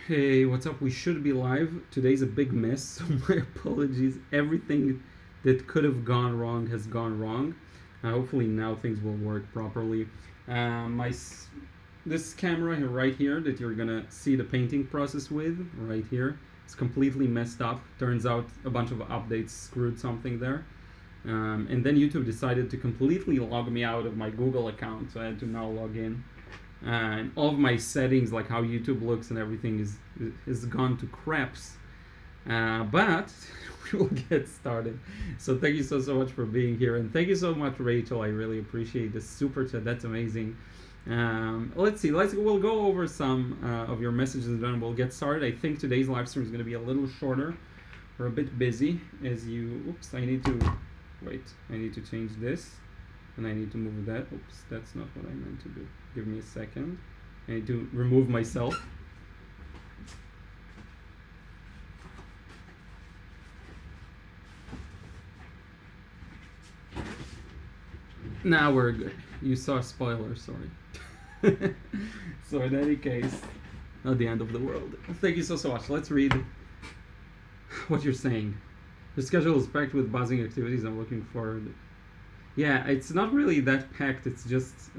Hey, what's up? We should be live. Today's a big mess, so my apologies. Everything that could have gone wrong has gone wrong. Hopefully now things will work properly. This camera right here that you're gonna see the painting process with right here, it's completely messed up. Turns out a bunch of updates screwed something there. And then YouTube decided to completely log me out of my Google account, so I had to now log in. And all of my settings, like how YouTube looks and everything, is gone to craps. But we will get started. So thank you so much for being here, and thank you so much, Rachel. I really appreciate the super chat. That's amazing. Let's see. We'll go over some of your messages and then we'll get started. I think today's live stream is going to be a little shorter. We're a bit busy as you. Oops, I need to wait. I need to change this. And I need to move that. Oops, that's not what I meant to do. Give me a second. I need to remove myself. Now we're good. You saw a spoiler, sorry. So in any case, not the end of the world. Thank you so much. Let's read what you're saying. The schedule is packed with buzzing activities. I'm looking forward. Yeah, it's not really that packed. It's just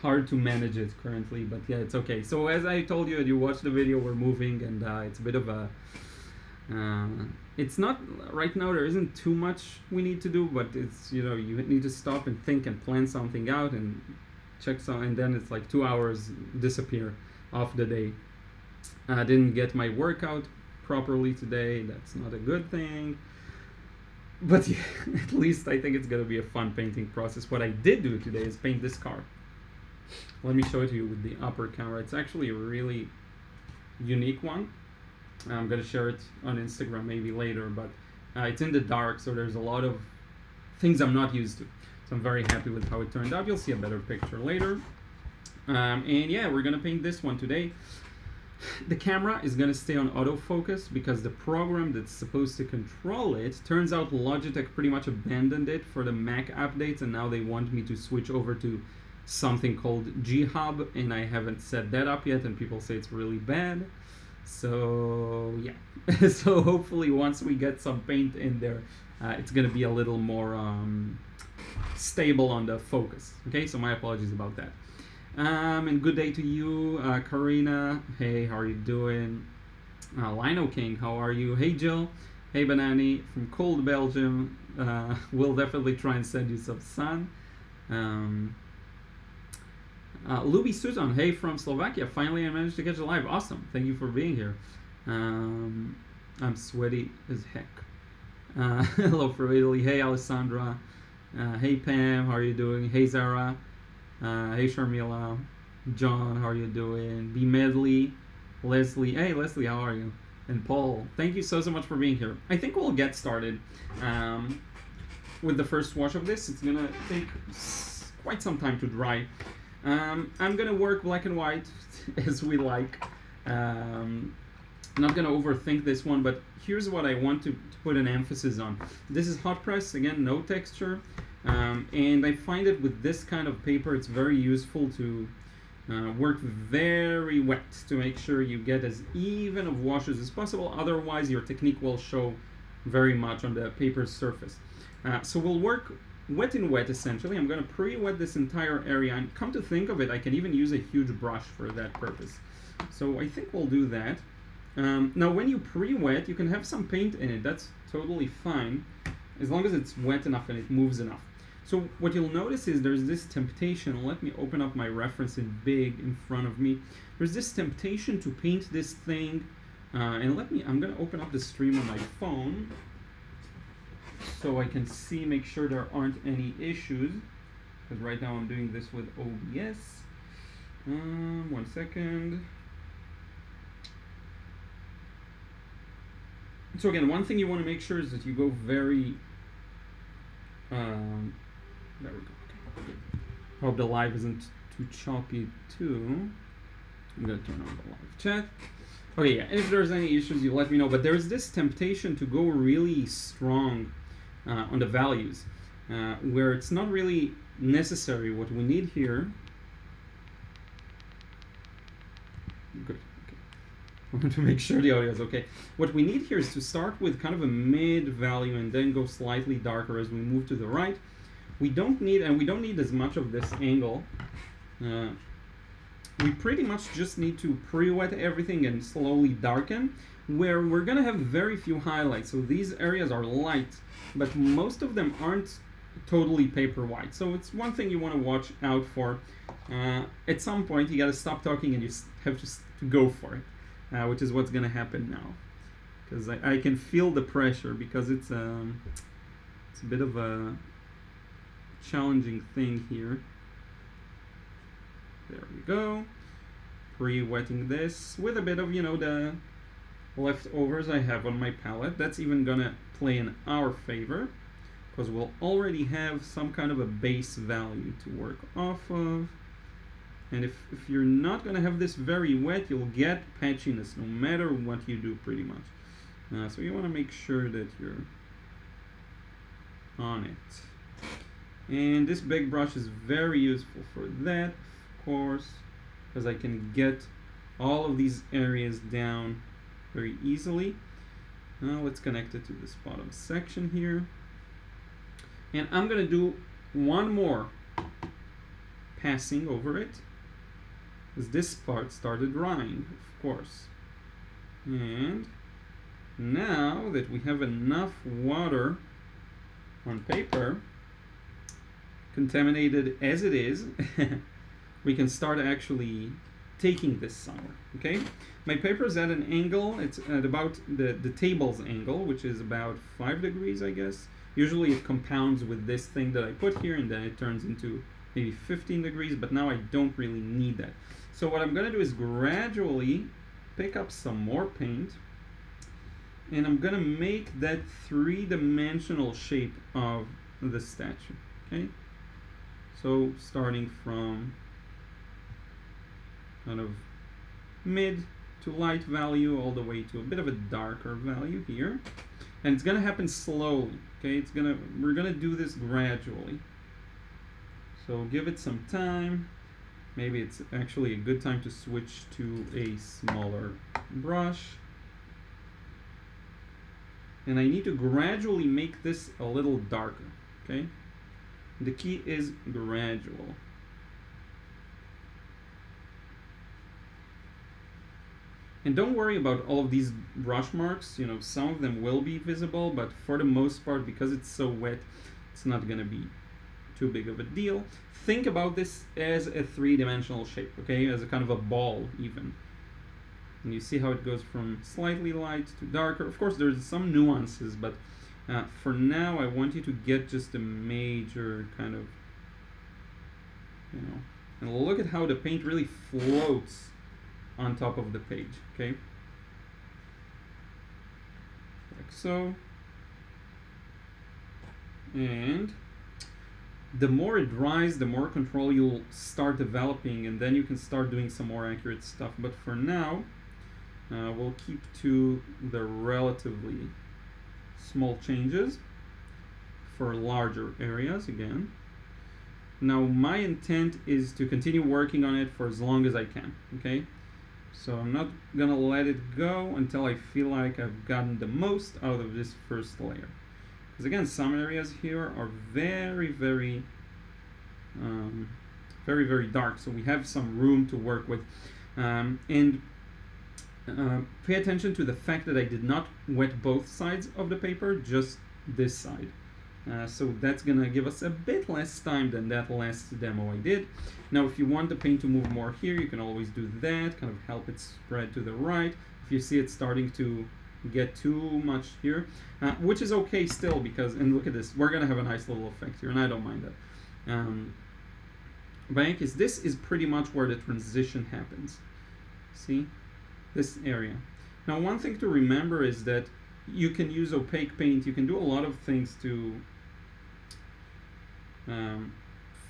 hard to manage it currently. But yeah, it's okay. So as I told you, you watched the video. We're moving, and it's a bit of a. It's not right now. There isn't too much we need to do, but it's you need to stop and think and plan something out and check some, and then it's like 2 hours disappear off the day. I didn't get my workout properly today. That's not a good thing. But yeah, at least I think it's going to be a fun painting process. What I did do today is paint this car. Let me show it to you with the upper camera. It's actually a really unique one. I'm going to share it on Instagram maybe later, but it's in the dark, so there's a lot of things I'm not used to. So I'm very happy with how it turned out. You'll see a better picture later. And yeah, we're going to paint this one today. The camera is going to stay on autofocus because the program that's supposed to control it, turns out Logitech pretty much abandoned it for the Mac updates, and now they want me to switch over to something called G-Hub, and I haven't set that up yet, and people say it's really bad. So yeah, so hopefully once we get some paint in there, it's going to be a little more stable on the focus. Okay, so my apologies about that. And good day to you, Karina. Hey, how are you doing? Lino King, how are you? Hey, Jill. Hey, Banani from cold Belgium. We'll definitely try and send you some sun. Luby Susan, hey, from Slovakia. Finally, I managed to catch a live. Awesome. Thank you for being here. I'm sweaty as heck. Hello from Italy. Hey, Alessandra. Hey, Pam. How are you doing? Hey, Zara. Hey Sharmila, John, how are you doing? B Medley, Leslie, hey Leslie, how are you? And Paul, thank you so much for being here. I think we'll get started with the first wash of this. It's gonna take quite some time to dry. I'm gonna work black and white as we like. I'm not gonna overthink this one, but here's what I want to put an emphasis on. This is hot press, again, no texture. And I find it with this kind of paper, it's very useful to work very wet to make sure you get as even of washes as possible. Otherwise, your technique will show very much on the paper's surface. So we'll work wet in wet, essentially. I'm going to pre-wet this entire area. And come to think of it, I can even use a huge brush for that purpose. So I think we'll do that. Now, when you pre-wet, you can have some paint in it. That's totally fine, as long as it's wet enough and it moves enough. So what you'll notice is there's this temptation. Let me open up my reference in big in front of me. There's this temptation to paint this thing. And I'm going to open up the stream on my phone so I can see, make sure there aren't any issues. Because right now I'm doing this with OBS. 1 second. So again, one thing you want to make sure is that you go very... there we go. Okay. Hope the live isn't too choppy too. I'm gonna turn on the live chat. Okay, yeah. And if there's any issues, you let me know. But there's this temptation to go really strong on the values, where it's not really necessary. What we need here Good. I want to make sure the audio is okay. What we need here is to start with kind of a mid value and then go slightly darker as we move to the right. We don't need as much of this angle. We pretty much just need to pre-wet everything and slowly darken, where we're gonna have very few highlights. So these areas are light, but most of them aren't totally paper white. So it's one thing you want to watch out for. At some point, you gotta stop talking and you have to go for it, which is what's gonna happen now. Because I can feel the pressure, because it's a bit of a challenging thing here. There we go. Pre-wetting this with a bit of, the leftovers I have on my palette. That's even gonna play in our favor, because we'll already have some kind of a base value to work off of. And if you're not gonna have this very wet, you'll get patchiness no matter what you do, pretty much. So you want to make sure that you're on it. And this big brush is very useful for that, of course, because I can get all of these areas down very easily. Now let's connect it to this bottom section here. And I'm going to do one more passing over it, because this part started drying, of course. And now that we have enough water on paper, contaminated as it is, we can start actually taking this somewhere. Okay, my paper is at an angle. It's at about the table's angle, which is about 5 degrees, I guess. Usually it compounds with this thing that I put here, and then it turns into maybe 15 degrees, but now I don't really need that. So what I'm going to do is gradually pick up some more paint, and I'm going to make that 3-dimensional shape of the statue. Okay, so starting from kind of mid to light value all the way to a bit of a darker value here, and it's gonna happen slowly. Okay, we're gonna do this gradually, so give it some time. Maybe it's actually a good time to switch to a smaller brush, and I need to gradually make this a little darker. Okay, the key is gradual. And don't worry about all of these brush marks. Some of them will be visible, but for the most part, because it's so wet, it's not going to be too big of a deal. Think about this as a 3-dimensional shape, okay? As a kind of a ball, even. And you see how it goes from slightly light to darker. Of course, there's some nuances, but for now, I want you to get just a major kind of, and look at how the paint really floats on top of the page, okay? Like so. And the more it dries, the more control you'll start developing, and then you can start doing some more accurate stuff. But for now, we'll keep to the relatively small changes for larger areas again. Now, my intent is to continue working on it for as long as I can, okay? So I'm not gonna let it go until I feel like I've gotten the most out of this first layer. Because again, some areas here are very, very, very, very dark. So we have some room to work with. And pay attention to the fact that I did not wet both sides of the paper, just this side. So that's gonna give us a bit less time than that last demo I did. Now, if you want the paint to move more here, you can always do that, kind of help it spread to the right. If you see it starting to get too much here, which is okay still, because, and look at this, we're gonna have a nice little effect here, and I don't mind that. But in case, this is pretty much where the transition happens. See? This area. Now, one thing to remember is that you can use opaque paint. You can do a lot of things to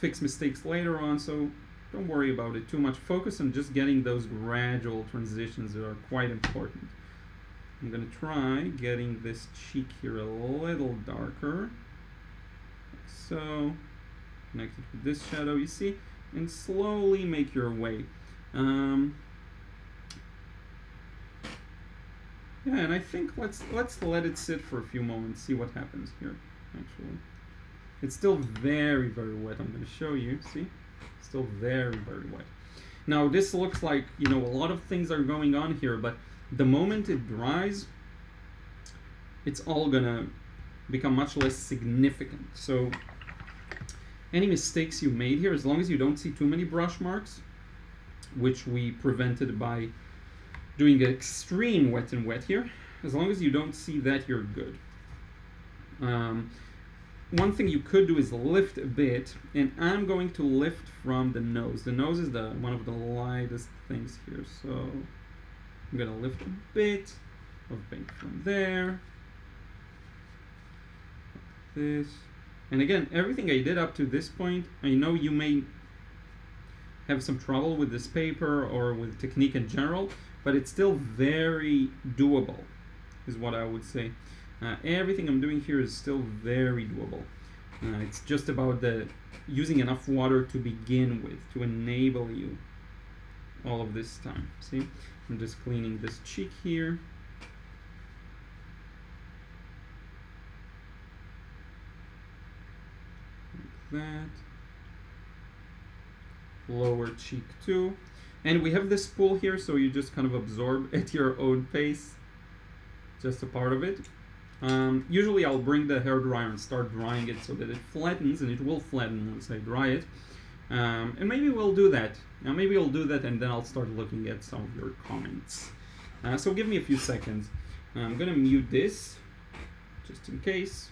fix mistakes later on, so don't worry about it too much. Focus on just getting those gradual transitions that are quite important. I'm going to try getting this cheek here a little darker, like so. Connect it with this shadow, you see, and slowly make your way. Yeah, and I think let's let it sit for a few moments, see what happens here. Actually, it's still very, very wet. I'm going to show you. See, still very, very wet. Now this looks like, you know, a lot of things are going on here, but the moment it dries, it's all gonna become much less significant. So any mistakes you made here, as long as you don't see too many brush marks, which we prevented by doing extreme wet and wet here, as long as you don't see that, you're good. One thing you could do is lift a bit, and I'm going to lift from the nose. The nose is one of the lightest things here, so I'm gonna lift a bit of paint from there, like this. And again, everything I did up to this point, I know you may have some trouble with this paper or with technique in general, but it's still very doable, is what I would say. Everything I'm doing here is still very doable. It's just about using enough water to begin with, to enable you all of this time. See, I'm just cleaning this cheek here. Like that. Lower cheek too. And we have this spool here, so you just kind of absorb at your own pace, just a part of it. Usually I'll bring the hairdryer and start drying it so that it flattens, and it will flatten once I dry it. And maybe we'll do that. Maybe I'll do that, and then I'll start looking at some of your comments. So give me a few seconds. I'm gonna mute this, just in case.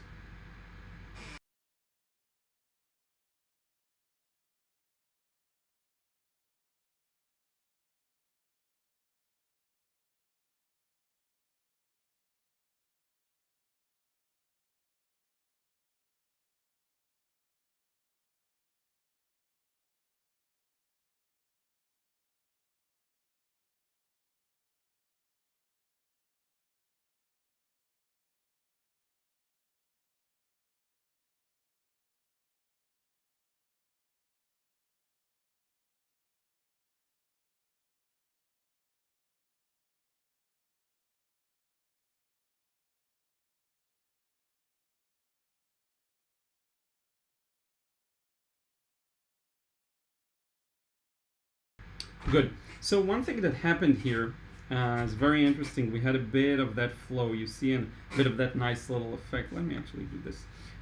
Good. So one thing that happened here is very interesting. We had a bit of that flow, you see, and a bit of that nice little effect. Let me actually do this.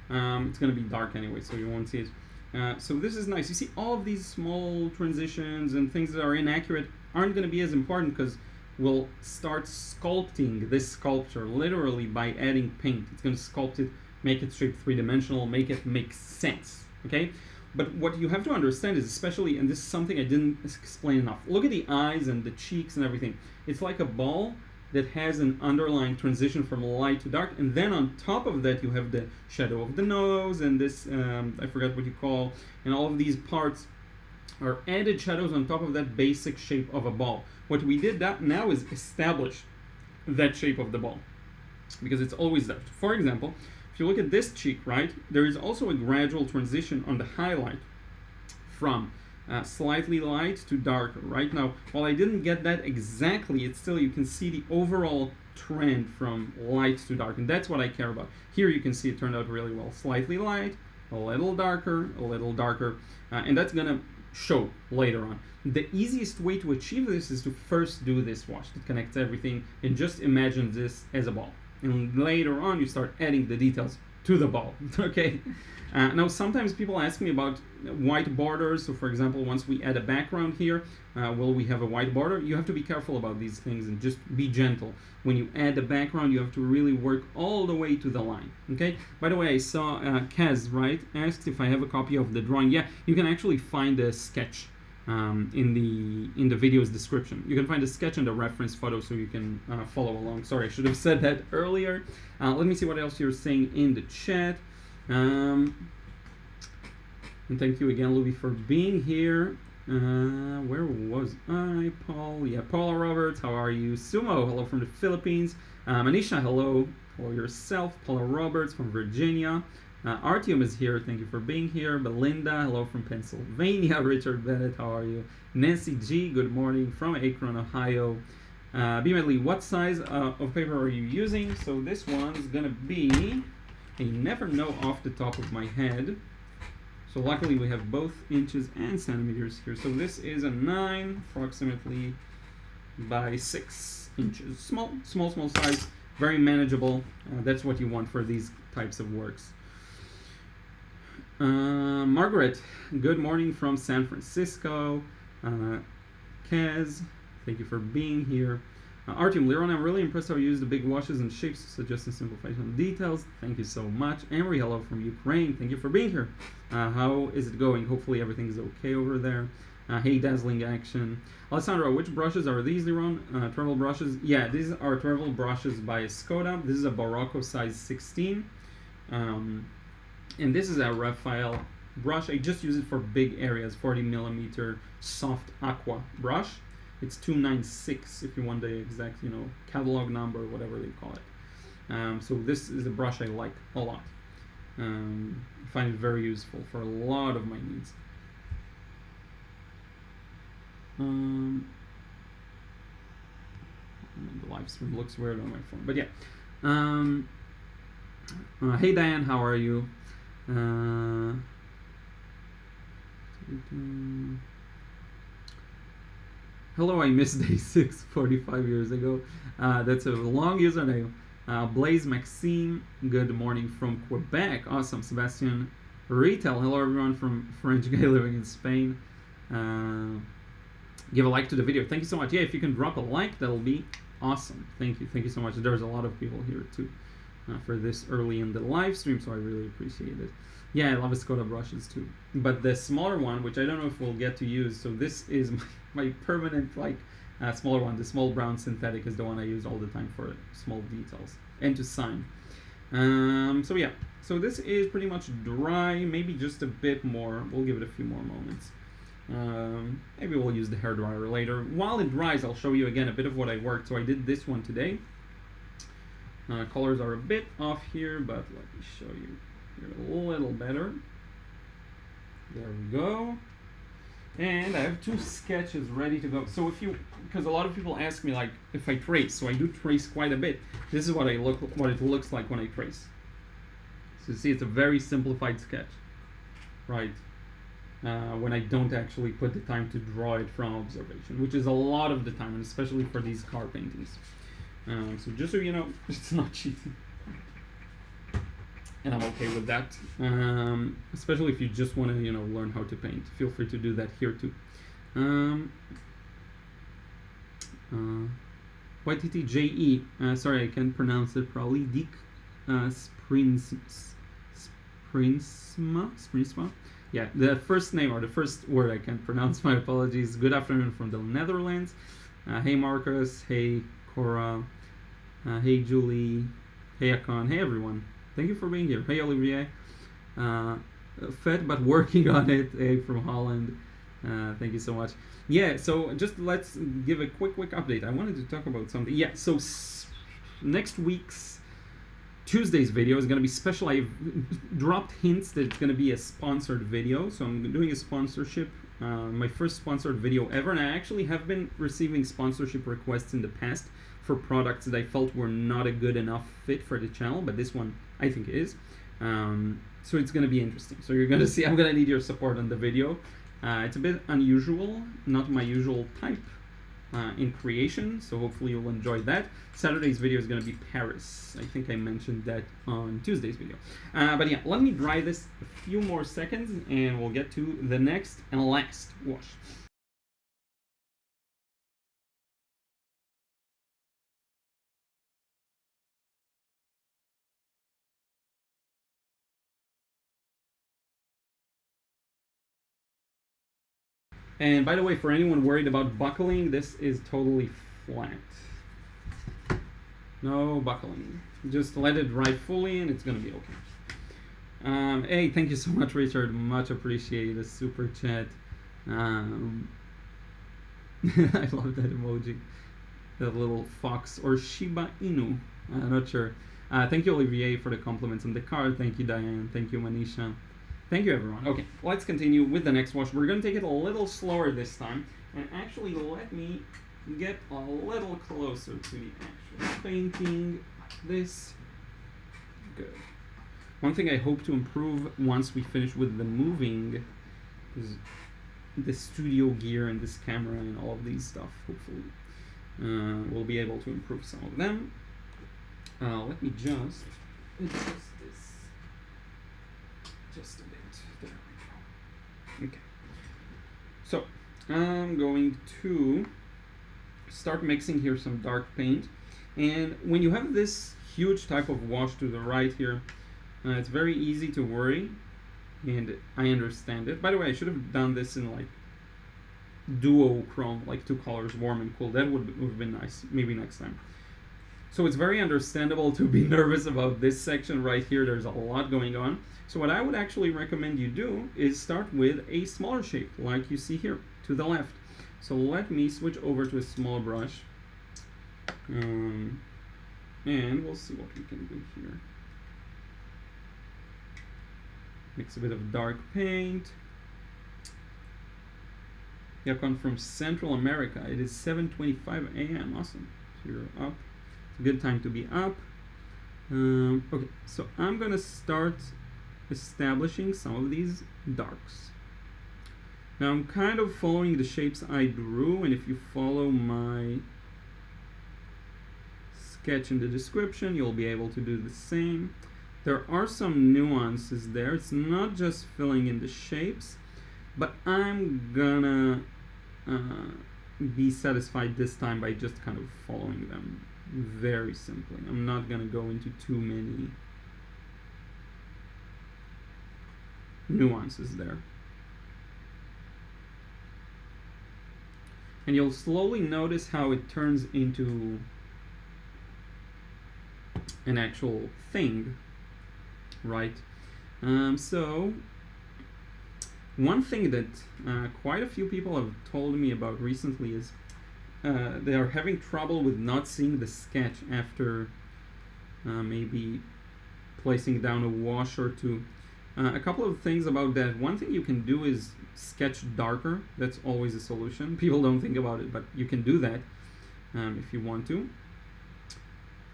It's going to be dark anyway, so you won't see it. So this is nice. You see, all of these small transitions and things that are inaccurate aren't going to be as important, because we'll start sculpting this sculpture literally by adding paint. It's going to sculpt it, make it straight three-dimensional, make it make sense, okay? But what you have to understand is, especially, and this is something I didn't explain enough, look at the eyes and the cheeks and everything. It's like a ball that has an underlying transition from light to dark, and then on top of that you have the shadow of the nose and this, I forgot what you call, and all of these parts are added shadows on top of that basic shape of a ball. What we did now is establish that shape of the ball, because it's always there. For example, if you look at this cheek, right, there is also a gradual transition on the highlight from slightly light to darker. Right now, while I didn't get that exactly, it's still, you can see the overall trend from light to dark, and that's what I care about. Here you can see it turned out really well. Slightly light, a little darker, and that's gonna show later on. The easiest way to achieve this is to first do this wash that connects everything, and just imagine this as a ball. And later on you start adding the details to the ball. Okay. Now sometimes people ask me about white borders. So for example, once we add a background here, will we have a white border? You have to be careful about these things and just be gentle. When you add the background, you have to really work all the way to the line. Okay. By the way, I saw Kaz, right, asked if I have a copy of the drawing. Yeah, you can actually find a sketch in the video's description. You can find a sketch and a reference photo, so you can follow along. Sorry, I should have said that earlier. Let me see what else you're saying in the chat. And thank you again, Louis, for being here. Where was I? Paul, yeah, Paula Roberts, how are you? Sumo, hello from the Philippines. Manisha, hello. Hello yourself. Paula Roberts from Virginia. Artyom is here, thank you for being here. Belinda, hello from Pennsylvania. Richard Bennett, how are you? Nancy G, good morning from Akron, Ohio. Medley, what size of paper are you using? So this one's gonna be, I never know off the top of my head. So luckily we have both inches and centimeters here. So this is a 9 approximately by 6 inches. Small size, very manageable. That's what you want for these types of works. Margaret, good morning from San Francisco. Kaz, thank you for being here. Artyom, Liron, I'm really impressed how you use the big washes and shapes to suggest and simplify some details. Thank you so much. Emery, hello from Ukraine. Thank you for being here. How is it going? Hopefully everything's okay over there. Hey, dazzling action. Alessandro, which brushes are these, Liron? Travel brushes? Yeah, these are travel brushes by Skoda. This is a Barocco size 16. And this is a Raphael brush. I just use it for big areas, 40 millimeter soft aqua brush. It's 296 if you want the exact, catalog number, whatever they call it. So this is a brush I like a lot. I find it very useful for a lot of my needs. The live stream looks weird on my phone, but yeah. Hey Diane, how are you? Hello, I missed day 6 45 years ago. That's a long username. Blaise Maxime, good morning from Quebec. Awesome. Sebastian Retail, hello everyone from French guy living in Spain. Give a like to the video. Thank you so much. Yeah, if you can drop a like, that'll be awesome. Thank you so much. There's a lot of people here too for this early in the live stream, so I really appreciate it. Yeah, I love Skoda brushes too. But the smaller one, which I don't know if we'll get to use, so this is my permanent smaller one. The small brown synthetic is the one I use all the time for small details and to sign. So yeah, so this is pretty much dry, maybe just a bit more. We'll give it a few more moments. Maybe we'll use the hairdryer later. While it dries, I'll show you again a bit of what I worked. So I did this one today. Colors are a bit off here, but let me show you here a little better. There we go. And I have 2 sketches ready to go. So because a lot of people ask me if I trace, so I do trace quite a bit. This is what it looks like when I trace. So you see, it's a very simplified sketch, right? When I don't actually put the time to draw it from observation, which is a lot of the time, and especially for these car paintings. So just so you know, it's not cheating. And I'm okay with that. Especially if you just want to, learn how to paint. Feel free to do that here too. YTTJE, sorry, I can't pronounce it probably. Dick Sprinsma. Yeah, the first name or the first word I can't pronounce. My apologies. Good afternoon from the Netherlands. Hey Marcus. Hey Cora. Hey Julie. Hey Akon. Hey everyone. Thank you for being here. Hey Olivier. Fed but working on it. Hey from Holland. Thank you so much. Yeah, so just let's give a quick update. I wanted to talk about something. Yeah, so next week's Tuesday's video is going to be special. I've dropped hints that it's going to be a sponsored video. So I'm doing a sponsorship, my first sponsored video ever. And I actually have been receiving sponsorship requests in the past for products that I felt were not a good enough fit for the channel. But this one I think is. So it's going to be interesting. So you're going to see, I'm going to need your support on the video. It's a bit unusual, not my usual type in creation, so hopefully you'll enjoy that. Saturday's video is going to be Paris. I think I mentioned that on Tuesday's video. But yeah, let me dry this a few more seconds and we'll get to the next and last wash. And by the way, for anyone worried about buckling, this is totally flat. No buckling. Just let it dry fully and it's going to be okay. Hey, thank you so much, Richard. Much appreciated. Super chat. I love that emoji. That little fox or Shiba Inu. I'm not sure. Thank you, Olivier, for the compliments on the card. Thank you, Diane. Thank you, Manisha. Thank you, everyone. Okay, let's continue with the next wash. We're going to take it a little slower this time. And actually, let me get a little closer to the actual painting this. Good. One thing I hope to improve once we finish with the moving is the studio gear and this camera and all of these stuff. Hopefully we'll be able to improve some of them. Let me just adjust this just a bit. There we go. Okay. So I'm going to start mixing here some dark paint, and when you have this huge type of wash to the right here, it's very easy to worry, and I understand it. By the way, I should have done this in like duochrome, like 2 colors, warm and cool. That would have been nice, maybe next time. So it's very understandable to be nervous about this section right here. There's a lot going on. So what I would actually recommend you do is start with a smaller shape, like you see here to the left. So let me switch over to a small brush, and we'll see what we can do here. Mix a bit of dark paint. Yakon from Central America. It is 7:25 a.m. Awesome. So you're up. It's a good time to be up. Okay, so I'm gonna start establishing some of these darks. Now I'm kind of following the shapes I drew, and if you follow my sketch in the description, you'll be able to do the same. There are some nuances there. It's not just filling in the shapes, but I'm gonna be satisfied this time by just kind of following them very simply. I'm not gonna go into too many nuances there. And you'll slowly notice how it turns into an actual thing, right? So one thing that quite a few people have told me about recently is they are having trouble with not seeing the sketch after maybe placing down a wash or two. A couple of things about that. One thing you can do is sketch darker. That's always a solution. People don't think about it, but you can do that if you want to.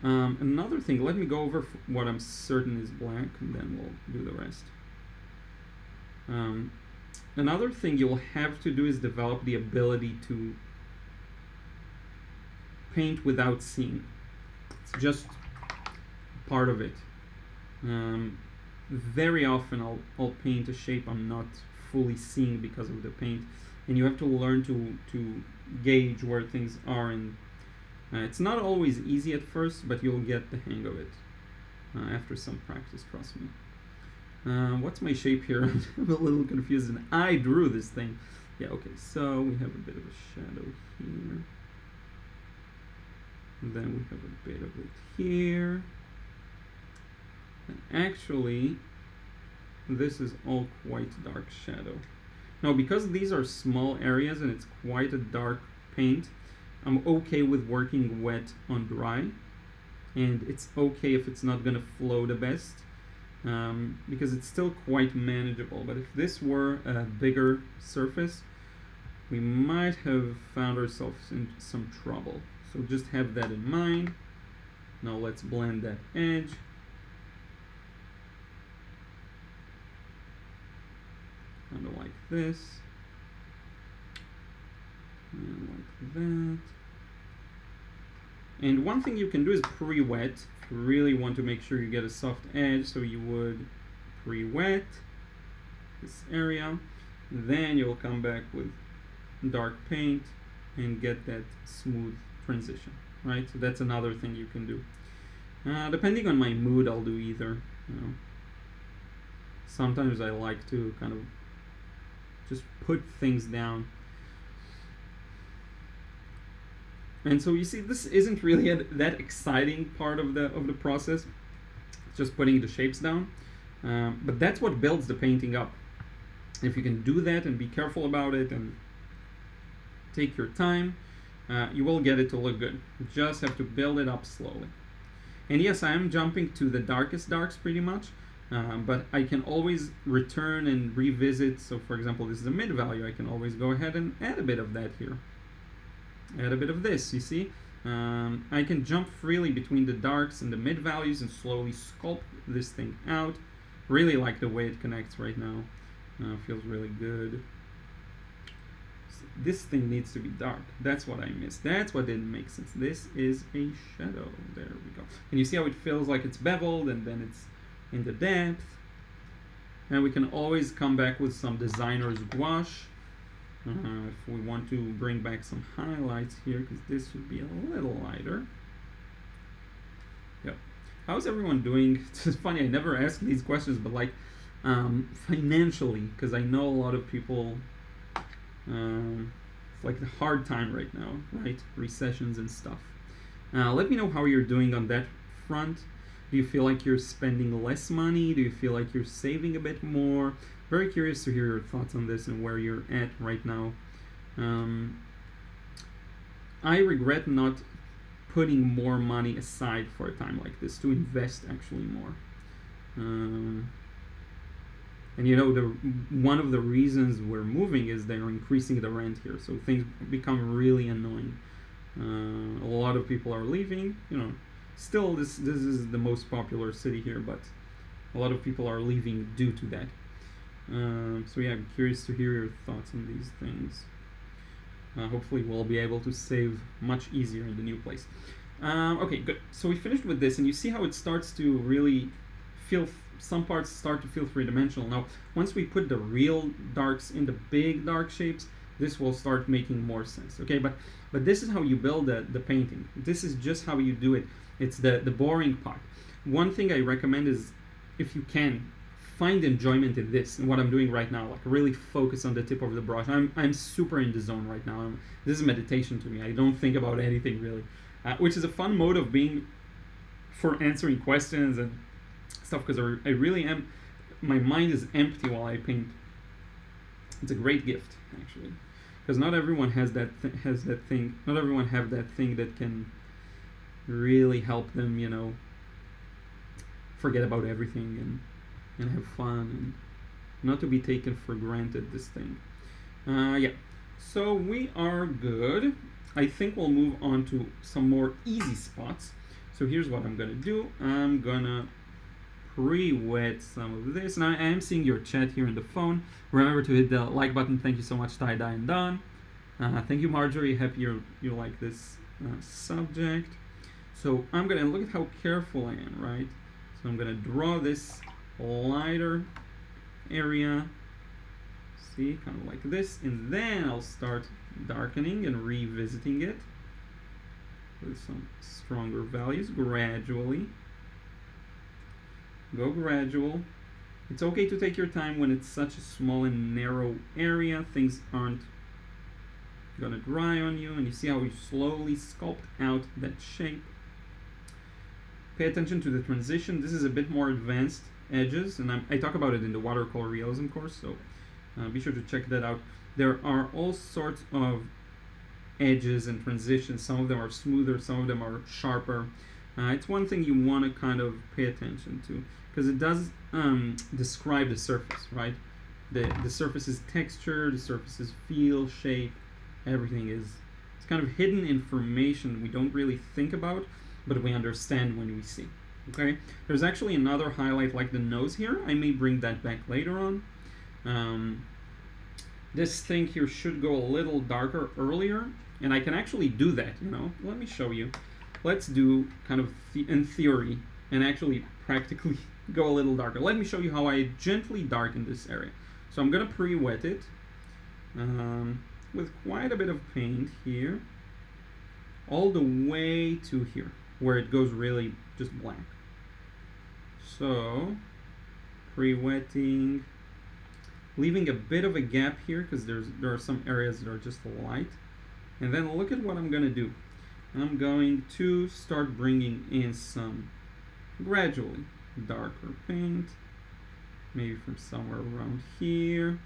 Another thing, let me go over what I'm certain is black, and then we'll do the rest. Another thing you'll have to do is develop the ability to paint without seeing. It's just part of it. Very often I'll paint a shape I'm not fully seeing because of the paint, and you have to learn to gauge where things are, and it's not always easy at first, but you'll get the hang of it after some practice, trust me. What's my shape here? I'm a little confused, and I drew this thing. Yeah, okay, so we have a bit of a shadow here, and then we have a bit of it here. And actually, this is all quite dark shadow. Now, because these are small areas and it's quite a dark paint, I'm okay with working wet on dry, and it's okay if it's not gonna flow the best, because it's still quite manageable. But if this were a bigger surface, we might have found ourselves in some trouble. So just have that in mind. Now let's blend that edge. Kind of like this, and like that. And one thing you can do is pre-wet. If you really want to make sure you get a soft edge, so you would pre-wet this area, then you'll come back with dark paint and get that smooth transition, right? So that's another thing you can do. Depending on my mood, I'll do either. You know, sometimes I like to kind of just put things down. And so you see, this isn't really that exciting part of the process. It's just putting the shapes down. But that's what builds the painting up. If you can do that and be careful about it and take your time, you will get it to look good. You just have to build it up slowly. And yes, I am jumping to the darkest darks pretty much. But I can always return and revisit. So for example, this is a mid value. I can always go ahead and add a bit of that here. add a bit of this, you see? I can jump freely between the darks and the mid values and slowly sculpt this thing out. Really like the way it connects right now. Feels really good. This thing needs to be dark. That's what I missed. That's what didn't make sense. This is a shadow. There we go. And you see how it feels like it's beveled and then it's in the depth. And we can always come back with some designer's gouache if we want to bring back some highlights here, because this should be a little lighter. Yep. How's everyone doing? It's funny, I never ask these questions, but like financially, because I know a lot of people, it's like a hard time right now, right? Recessions and stuff. Let me know how you're doing on that front. Do you feel like you're spending less money? Do you feel like you're saving a bit more? Very curious to hear your thoughts on this and where you're at right now. I regret not putting more money aside for a time like this to invest actually more. And you know, one of the reasons we're moving is they're increasing the rent here, so things become really annoying. A lot of people are leaving, you know. Still, this is the most popular city here, but a lot of people are leaving due to that. So yeah, I'm curious to hear your thoughts on these things. Hopefully we'll be able to save much easier in the new place. Okay, good. So we finished with this, and you see how it starts to really feel, some parts start to feel three-dimensional. Now, once we put the real darks in the big dark shapes, this will start making more sense, okay? But this is how you build the painting. This is just how you do it. It's the boring part. One thing I recommend is, if you can, find enjoyment in this, and what I'm doing right now, like really focus on the tip of the brush. I'm super in the zone right now. This is meditation to me. I don't think about anything really, which is a fun mode of being for answering questions and stuff, because I really am, my mind is empty while I paint. It's a great gift actually, because not everyone has that thing. Not everyone have that thing that can really help them, you know, forget about everything and have fun and not to be taken for granted, this thing. Yeah, so we are good. I think we'll move on to some more easy spots. So here's what I'm gonna do. I'm gonna pre-wet some of this. Now I am seeing your chat here on the phone. Remember to hit the like button. Thank you so much, Tie Dye and Don. Thank you, Marjorie. Happy you like this subject. So I'm gonna look at how careful I am, right? So I'm gonna draw this lighter area, see, kind of like this, and then I'll start darkening and revisiting it with some stronger values gradually. Go gradual. It's okay to take your time when it's such a small and narrow area. Things aren't gonna dry on you, and you see how we slowly sculpt out that shape. Pay attention to the transition. This is a bit more advanced edges, and I talk about it in the Watercolor Realism course, so be sure to check that out. There are all sorts of edges and transitions. Some of them are smoother, some of them are sharper. It's one thing you want to kind of pay attention to, because it does describe the surface, right? The surface's texture, the surface's feel, shape, everything it's kind of hidden information we don't really think about, but we understand when we see. Okay, there's actually another highlight like the nose here. I may bring that back later on. This thing here should go a little darker earlier, and I can actually do that, you know. Let me show you. Let's do kind of in theory and actually practically go a little darker. Let me show you how I gently darken this area. So I'm gonna pre-wet it with quite a bit of paint here, all the way to here, where it goes really just black. So, pre-wetting, leaving a bit of a gap here because there are some areas that are just light. And then look at what I'm going to do. I'm going to start bringing in some gradually darker paint, maybe from somewhere around here.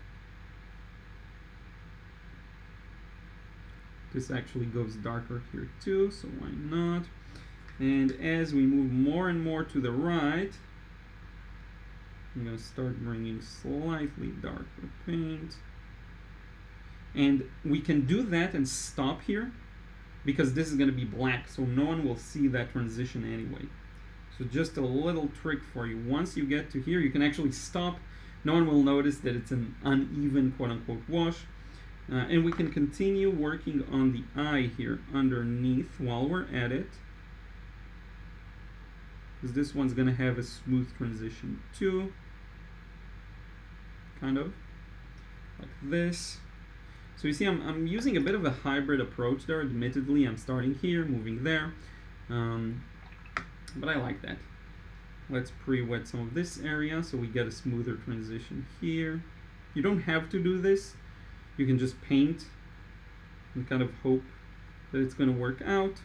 This actually goes darker here too, so why not? And as we move more and more to the right, I'm going to start bringing slightly darker paint. And we can do that and stop here, because this is going to be black, so no one will see that transition anyway. So just a little trick for you. Once you get to here, you can actually stop. No one will notice that it's an uneven quote-unquote wash. And we can continue working on the eye here underneath while we're at it, because this one's going to have a smooth transition too, kind of like this. So you see I'm using a bit of a hybrid approach there. Admittedly, I'm starting here, moving there, but I like that. Let's pre-wet some of this area so we get a smoother transition here. You don't have to do this. You can just paint and kind of hope that it's going to work out.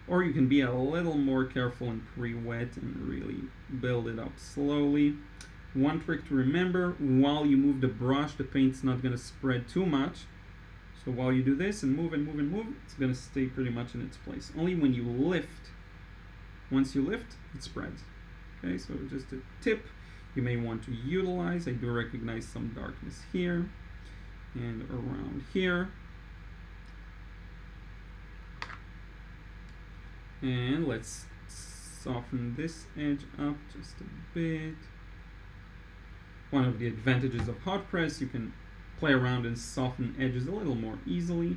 Or you can be a little more careful and pre-wet and really build it up slowly. One trick to remember, while you move the brush, the paint's not going to spread too much. So while you do this and move and move and move, it's going to stay pretty much in its place. Only when you lift, once you lift, it spreads. Okay, so just a tip you may want to utilize. I do recognize some darkness here and around here. And let's soften this edge up just a bit. One of the advantages of hot press, you can play around and soften edges a little more easily.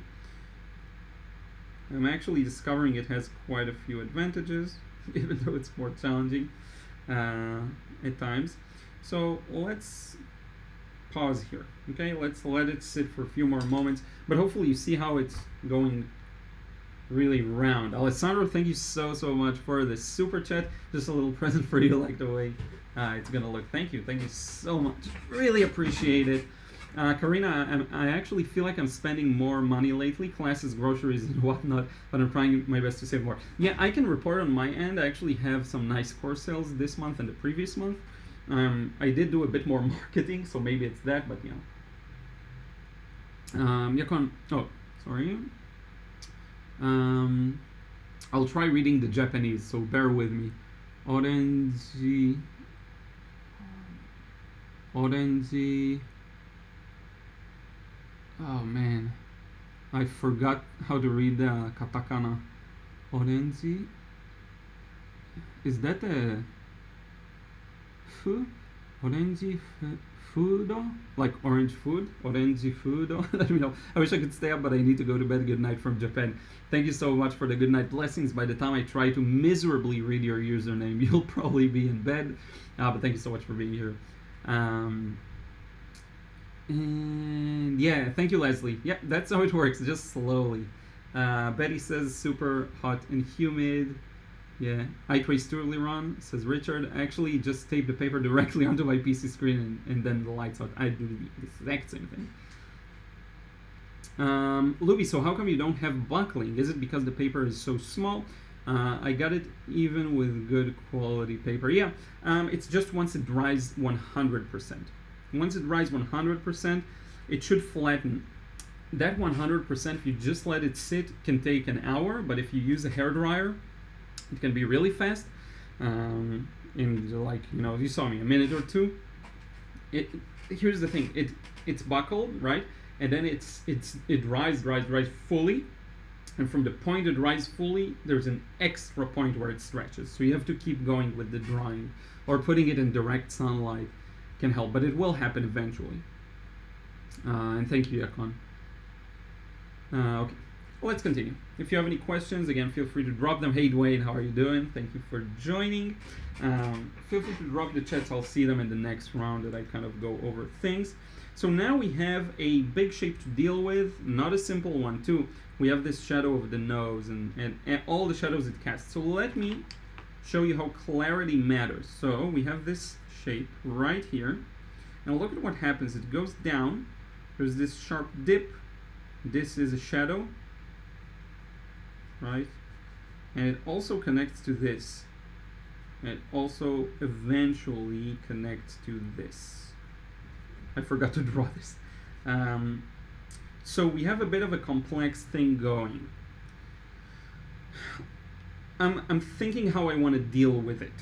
I'm actually discovering it has quite a few advantages, even though it's more challenging at times. So let's pause here, okay? Let's let it sit for a few more moments, but hopefully you see how it's going really round. Alessandro, thank you so much for the super chat. Just a little present for you, like the way it's gonna look. Thank you so much. Really appreciate it. Karina, I actually feel like I'm spending more money lately, classes, groceries, and whatnot, but I'm trying my best to save more. Yeah, I can report on my end. I actually have some nice course sales this month and the previous month. I did do a bit more marketing, so maybe it's that, but yeah. Oh, sorry. I'll try reading the Japanese, so bear with me. Orange. Oh man, I forgot how to read the katakana. Orange. Is that a fu? Orange foodo? Like orange food? Orange foodo? Let me know. I wish I could stay up, but I need to go to bed. Good night from Japan. Thank you so much for the good night blessings. By the time I try to miserably read your username, you'll probably be in bed. But thank you so much for being here. And yeah, thank you, Leslie. Yeah, that's how it works, just slowly. Betty says super hot and humid. Yeah, I traced through Liron, says Richard. I actually just taped the paper directly onto my PC screen and then the lights out. I do the exact same thing. Luby, so how come you don't have buckling? Is it because the paper is so small? I got it even with good quality paper. Yeah, it's just once it dries 100%. Once it dries 100%, it should flatten. That 100%, if you just let it sit, can take an hour, but if you use a hairdryer, it can be really fast. In like, you saw me, a minute or two. Here's the thing, it's buckled, right? And then it dries fully. And from the point it dries fully, there's an extra point where it stretches. So you have to keep going with the drying, or putting it in direct sunlight can help, but it will happen eventually. And thank you, Yakon. Okay, well, let's continue. If you have any questions, again, feel free to drop them. Hey, Dwayne, how are you doing? Thank you for joining. Feel free to drop the chats. I'll see them in the next round that I kind of go over things. So now we have a big shape to deal with, not a simple one too. We have this shadow of the nose and all the shadows it casts. So let me show you how clarity matters. So we have this shape right here. Now look at what happens. It goes down. There's this sharp dip. This is a shadow, right? And it also connects to this. And it also eventually connects to this. I forgot to draw this. So we have a bit of a complex thing going. I'm thinking how I want to deal with it.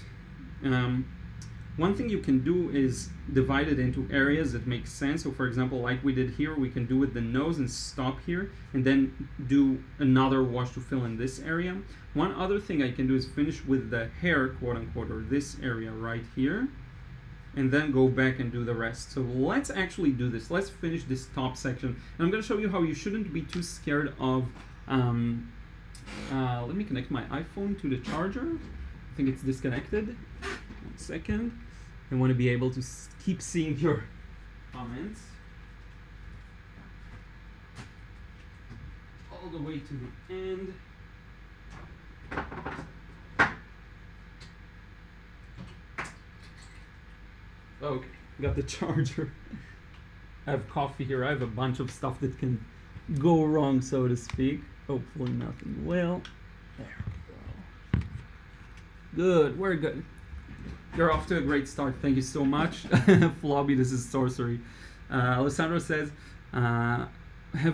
One thing you can do is divide it into areas that make sense. So for example, like we did here, we can do with the nose and stop here and then do another wash to fill in this area. One other thing I can do is finish with the hair, quote unquote, or this area right here, and then go back and do the rest. So let's actually do this. Let's finish this top section. And I'm going to show you how you shouldn't be too scared of, let me connect my iPhone to the charger. I think it's disconnected. 1 second. I want to be able to keep seeing your comments all the way to the end. Okay, got the charger. I have coffee here. I have a bunch of stuff that can go wrong, so to speak. Hopefully nothing will. There we go. Good, we're good. You're off to a great start. Thank you so much. Flobby, this is sorcery. Alessandro says, have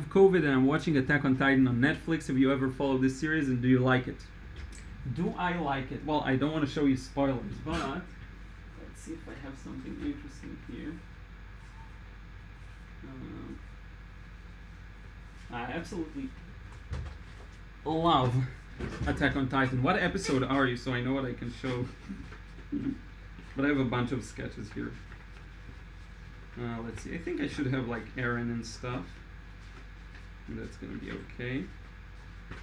COVID and I'm watching Attack on Titan on Netflix. Have you ever followed this series and do you like it? Do I like it? Well, I don't want to show you spoilers, but let's see if I have something interesting here. I absolutely love Attack on Titan. What episode are you, so I know what I can show? But I have a bunch of sketches here. Let's see. I think I should have like Aaron and stuff. And that's gonna be okay.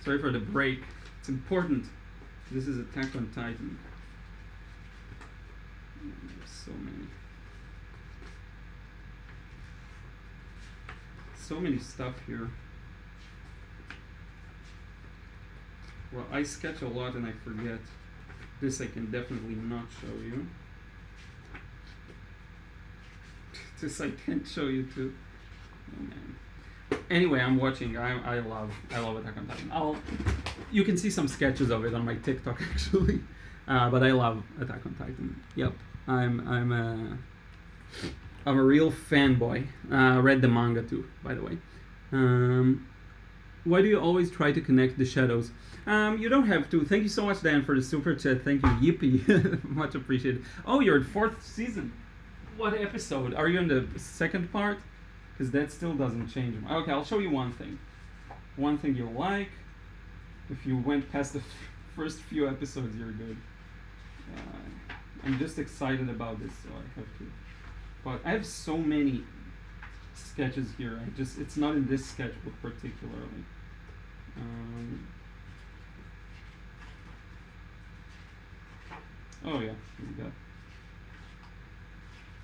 Sorry for the break. It's important. This is Attack on Titan. There's so many. So many stuff here. Well, I sketch a lot and I forget. This I can definitely not show you. This I can't show you too. Oh man. Anyway, I'm watching. I love Attack on Titan. You can see some sketches of it on my TikTok actually. But I love Attack on Titan. Yep. I'm a real fanboy. Read the manga too, by the way. Why do you always try to connect the shadows? You don't have to. Thank you so much, Dan, for the super chat. Thank you, Yippee. Much appreciated. Oh, you're at 4th season. What episode? Are you in the 2nd part? Because that still doesn't change. Okay, I'll show you one thing. One thing you'll like. If you went past the first few episodes, you're good. I'm just excited about this, so I have to. But I have so many sketches here. It's not in this sketchbook particularly. Oh yeah,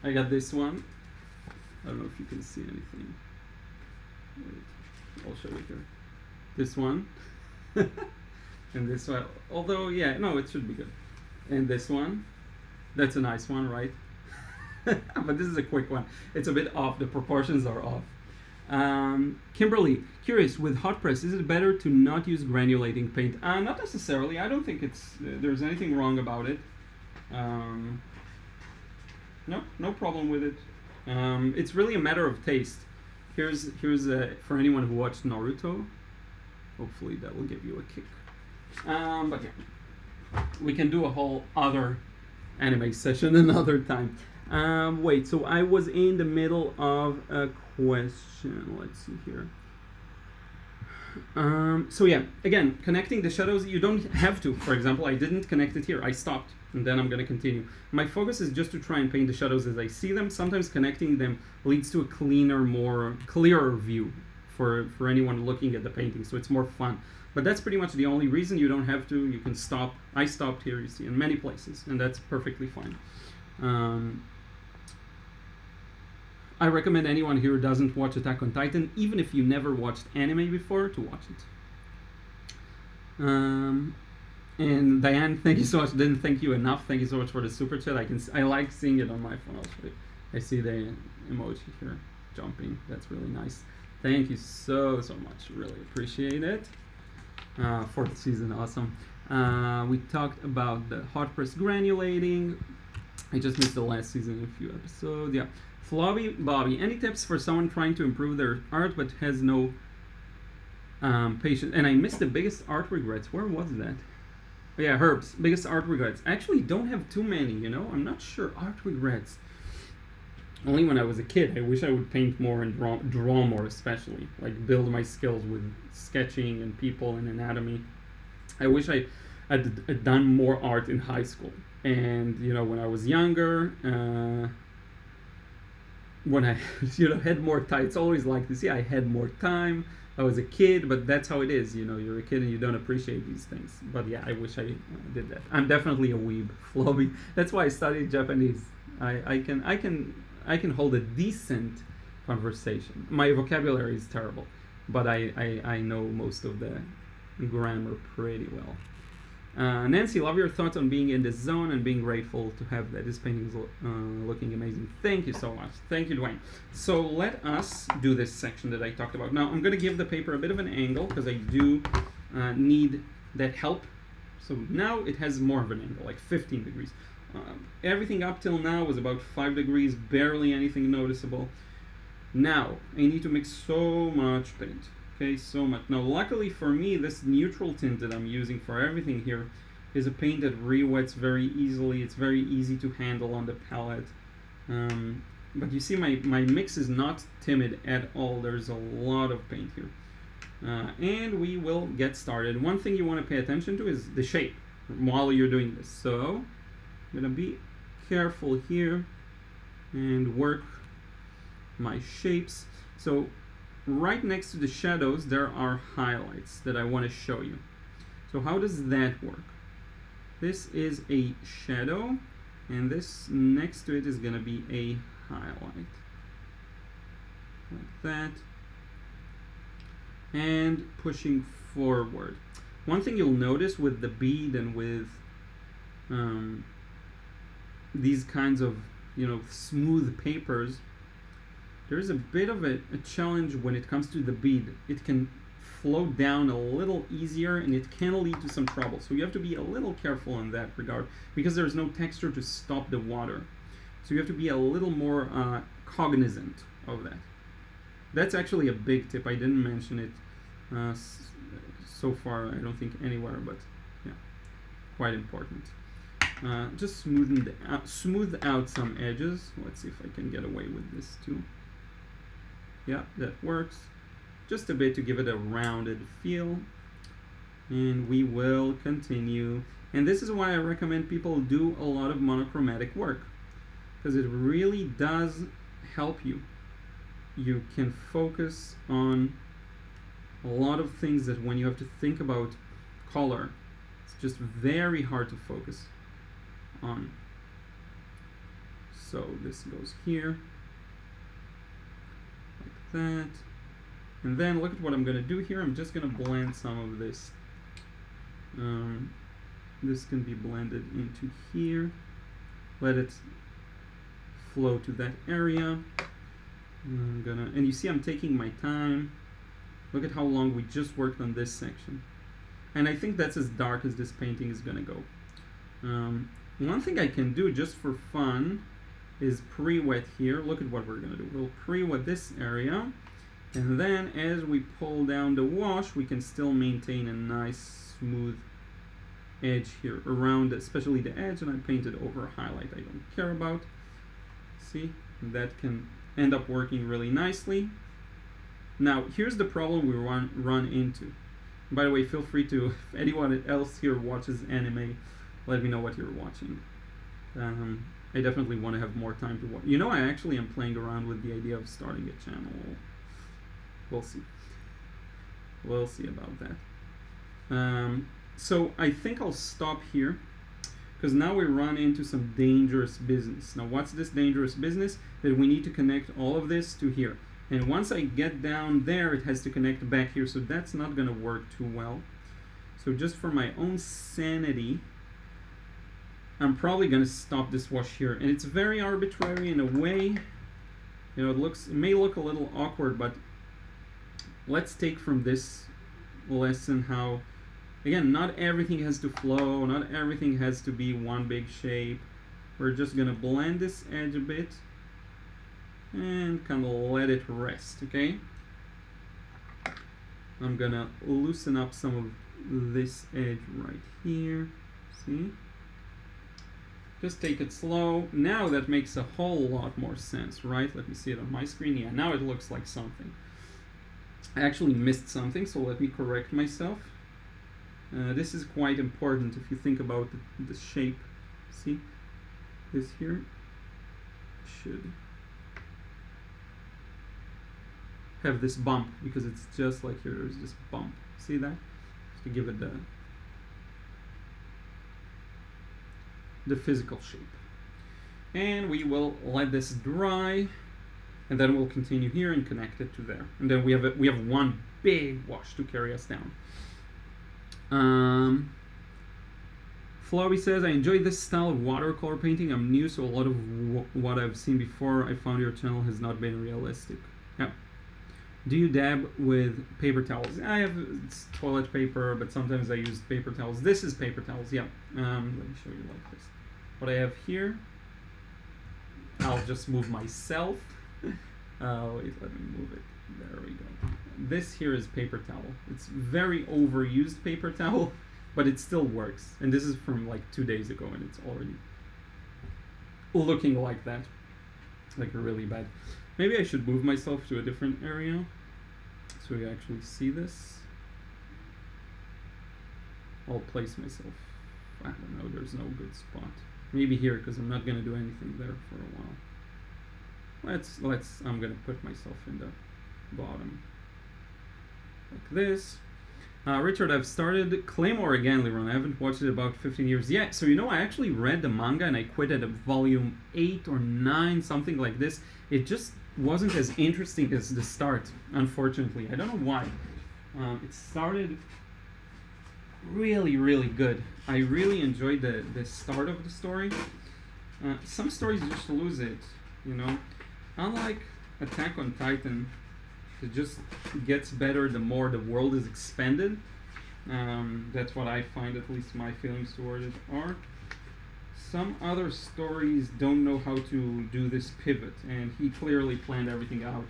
I got this one. I don't know if you can see anything. Wait, I'll show you here. This one. And this one. Although, yeah, no, it should be good. And this one. That's a nice one, right? But this is a quick one. It's a bit off. The proportions are off. Kimberly, curious, with hot press, is it better to not use granulating paint? Not necessarily. I don't think there's anything wrong about it. No problem with it. It's really a matter of taste. Here's for anyone who watched Naruto. Hopefully that will give you a kick. But yeah, we can do a whole other anime session another time. Wait, so I was in the middle of a question. Let's see here. So yeah, again, connecting the shadows, you don't have to. For example, I didn't connect it here. I stopped, and then I'm going to continue. My focus is just to try and paint the shadows as I see them. Sometimes connecting them leads to a clearer view for anyone looking at the painting, so it's more fun. But that's pretty much the only reason. You don't have to. You can stop. I stopped here, you see, in many places, and that's perfectly fine. I recommend anyone here who doesn't watch Attack on Titan, even if you never watched anime before, to watch it. And Diane, thank you so much. Didn't thank you enough. Thank you so much for the super chat. I like seeing it on my phone. I'll show you. I see the emoji here jumping. That's really nice. Thank you so much. Really appreciate it. 4th season, awesome. We talked about the hot press granulating. I just missed the last season in a few episodes. Yeah. Flobby Bobby, any tips for someone trying to improve their art but has no patience? And I missed the biggest art regrets. Where was that? Yeah, Herbs, biggest art regrets. I actually don't have too many, you know? I'm not sure. Art regrets. Only when I was a kid. I wish I would paint more and draw more, especially. Like, build my skills with sketching and people and anatomy. I wish I had done more art in high school. And, you know, when I was younger, when I, you know, had more time, it's always like this. Yeah, I had more time. I was a kid, but that's how it is. You know, you're a kid and you don't appreciate these things. But yeah, I wish I did that. I'm definitely a weeb, Flobby. That's why I studied Japanese. I can hold a decent conversation. My vocabulary is terrible, but I know most of the grammar pretty well. Nancy, love your thoughts on being in the zone and being grateful to have that. This painting is looking amazing. Thank you so much. Thank you, Dwayne. So let us do this section that I talked about. Now, I'm going to give the paper a bit of an angle because I do need that help. So now it has more of an angle, like 15 degrees. Everything up till now was about 5 degrees, barely anything noticeable. Now, I need to mix so much paint. Okay, so much. Now, luckily for me, this neutral tint that I'm using for everything here is a paint that re-wets very easily. It's very easy to handle on the palette. But you see, my mix is not timid at all. There's a lot of paint here. And we will get started. One thing you want to pay attention to is the shape while you're doing this. So, I'm going to be careful here and work my shapes. So, right next to the shadows, there are highlights that I want to show you. So how does that work? This is a shadow, and this next to it is going to be a highlight. Like that. And pushing forward. One thing you'll notice with the bead and with these kinds of, you know, smooth papers, there is a bit of a challenge when it comes to the bead. It can flow down a little easier and it can lead to some trouble. So you have to be a little careful in that regard because there's no texture to stop the water. So you have to be a little more cognizant of that. That's actually a big tip. I didn't mention it so far, I don't think anywhere, but yeah, quite important. Just smooth out some edges. Let's see if I can get away with this too. Yeah, that works. Just a bit to give it a rounded feel. And we will continue. And this is why I recommend people do a lot of monochromatic work, because it really does help you. You can focus on a lot of things that when you have to think about color, it's just very hard to focus on. So this goes here. That, and then look at what I'm going to do here. I'm just going to blend some of this. This can be blended into here. Let it flow to that area. And you see I'm taking my time. Look at how long we just worked on this section. And I think that's as dark as this painting is going to go. One thing I can do just for fun is pre-wet here. Look at what we're going to do. We'll pre-wet this area, and then as we pull down the wash, we can still maintain a nice smooth edge here around, especially the edge, and I painted over a highlight I don't care about. See, that can end up working really nicely. Now, here's the problem we run into. By the way, feel free to, if anyone else here watches anime, let me know what you're watching. I definitely want to have more time to watch. You know, I actually am playing around with the idea of starting a channel. We'll see. We'll see about that. So I think I'll stop here, because now we run into some dangerous business. Now, what's this dangerous business? That we need to connect all of this to here. And once I get down there, it has to connect back here. So that's not going to work too well. So just for my own sanity, I'm probably going to stop this wash here. And it's very arbitrary in a way. You know, it may look a little awkward, but let's take from this lesson how, again, not everything has to flow, not everything has to be one big shape. We're just going to blend this edge a bit and kind of let it rest, okay? I'm going to loosen up some of this edge right here. See? Just take it slow. Now that makes a whole lot more sense, right? Let me see it on my screen. Yeah, now it looks like something. I actually missed something, so let me correct myself. This is quite important if you think about the shape. See? This here should have this bump, because it's just like here, there's this bump. See that? Just to give it the physical shape. And we will let this dry, and then we'll continue here and connect it to there. And then we have one big wash to carry us down. Flobby says, I enjoyed this style of watercolor painting. I'm new, so a lot of what I've seen before. I found your channel has not been realistic. Yeah. Do you dab with paper towels? I have toilet paper, but sometimes I use paper towels. This is paper towels, yeah. Let me show you like this. What I have here, I'll just move myself. Wait, let me move it. There we go. This here is paper towel. It's very overused paper towel, but it still works. And this is from like 2 days ago, and it's already looking like that. Like really bad. Maybe I should move myself to a different area so you actually see this. I'll place myself. I don't know, there's no good spot. Maybe here, because I'm not going to do anything there for a while. I'm going to put myself in the bottom. Like this. Richard, I've started Claymore again, Liron. I haven't watched it about 15 years yet. So, I actually read the manga and I quit at volume 8 or 9, something like this. It just wasn't as interesting as the start, unfortunately. I don't know why. It started really, really good. I really enjoyed the start of the story. Some stories just lose it, Unlike Attack on Titan, it just gets better the more the world is expanded. That's what I find, at least my feelings toward it are. Some other stories don't know how to do this pivot, and he clearly planned everything out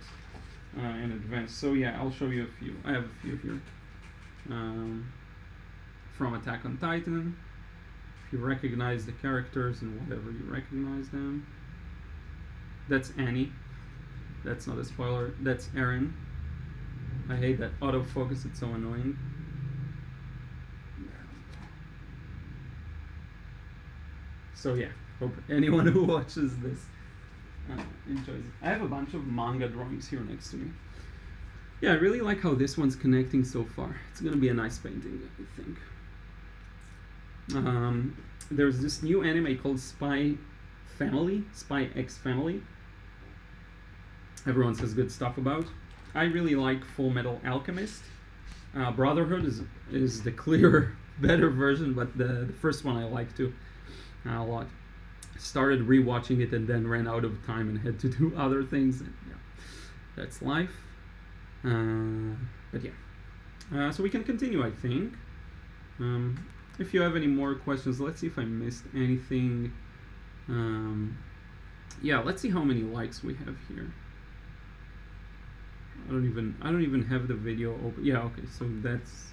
in advance. So yeah, I'll show you a few. I have a few here. From Attack on Titan. If you recognize the characters and whatever you recognize them. That's Annie. That's not a spoiler. That's Eren. I hate that autofocus, it's so annoying. So yeah, hope anyone who watches this enjoys it. I have a bunch of manga drawings here next to me. Yeah, I really like how this one's connecting so far. It's gonna be a nice painting, I think. There's this new anime called Spy X Family. Everyone says good stuff about. I really like Full Metal Alchemist. Brotherhood is the clear, better version, but the first one I like too a lot. Started rewatching it and then ran out of time and had to do other things. And, yeah, that's life. But yeah. So we can continue, I think. If you have any more questions, let's see if I missed anything. Yeah, let's see how many likes we have here. I don't even have the video open. Yeah, okay, so that's.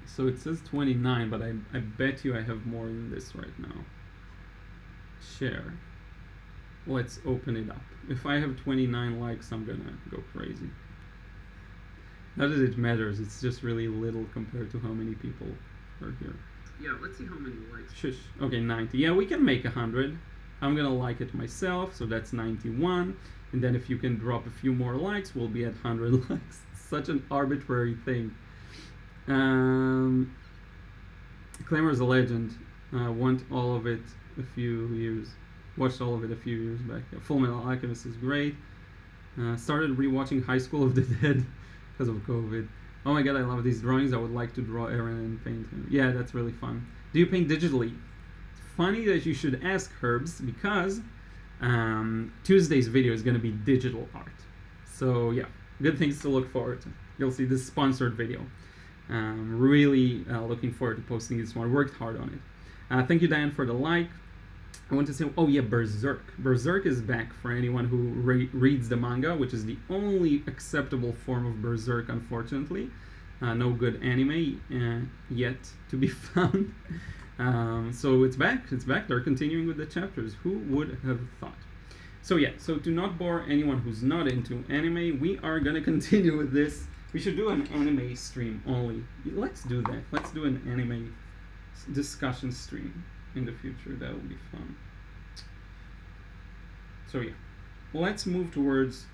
So it says 29, but I bet you I have more than this right now. Share. Let's open it up. If I have 29 likes, I'm gonna go crazy. Not that it matters, it's just really little compared to how many people are here. Yeah, let's see how many likes. Shush. Okay, 90. Yeah, we can make 100. I'm gonna like it myself, so that's 91. And then if you can drop a few more likes, we'll be at 100 likes. Such an arbitrary thing. Claymore is a legend. Watched all of it a few years back. Yeah, Full Metal Alchemist is great. Started rewatching High School of the Dead because of COVID. Oh my god, I love these drawings. I would like to draw Eren and paint him. Yeah, that's really fun. Do you paint digitally? It's funny that you should ask, Herbs, because Tuesday's video is going to be digital art. So yeah, good things to look forward to. You'll see this sponsored video. Really looking forward to posting this one. Worked hard on it. Thank you, Diane, for the like. I want to say, oh yeah, Berserk. Berserk is back for anyone who reads the manga, which is the only acceptable form of Berserk, unfortunately. No good anime yet to be found. So it's back. It's back. They're continuing with the chapters. Who would have thought? So yeah. So to not bore anyone who's not into anime, we are gonna continue with this. We should do an anime stream only. Let's do that. Let's do an anime discussion stream in the future. That will be fun. So yeah, let's move towards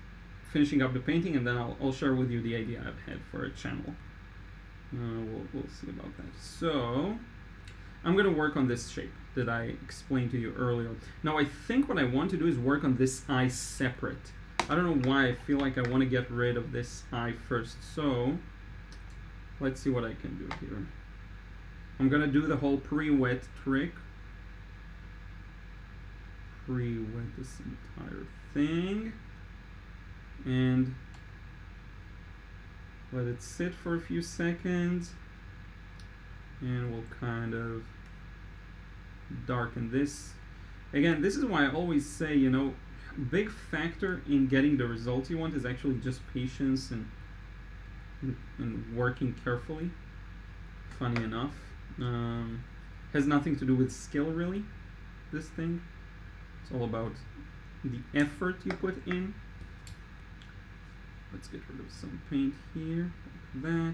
finishing up the painting, and then I'll share with you the idea I've had for a channel. We'll see about that. So I'm gonna work on this shape that I explained to you earlier. Now I think what I want to do is work on this eye separate. I don't know why I feel like I want to get rid of this eye first. So let's see what I can do here. I'm gonna do the whole pre-wet trick. Pre-wet this entire thing and let it sit for a few seconds, and we'll kind of darken this. Again, this is why I always say, you know, big factor in getting the results you want is actually just patience and working carefully. Funny enough, has nothing to do with skill really, this thing. It's all about the effort you put in. Let's get rid of some paint here, like that.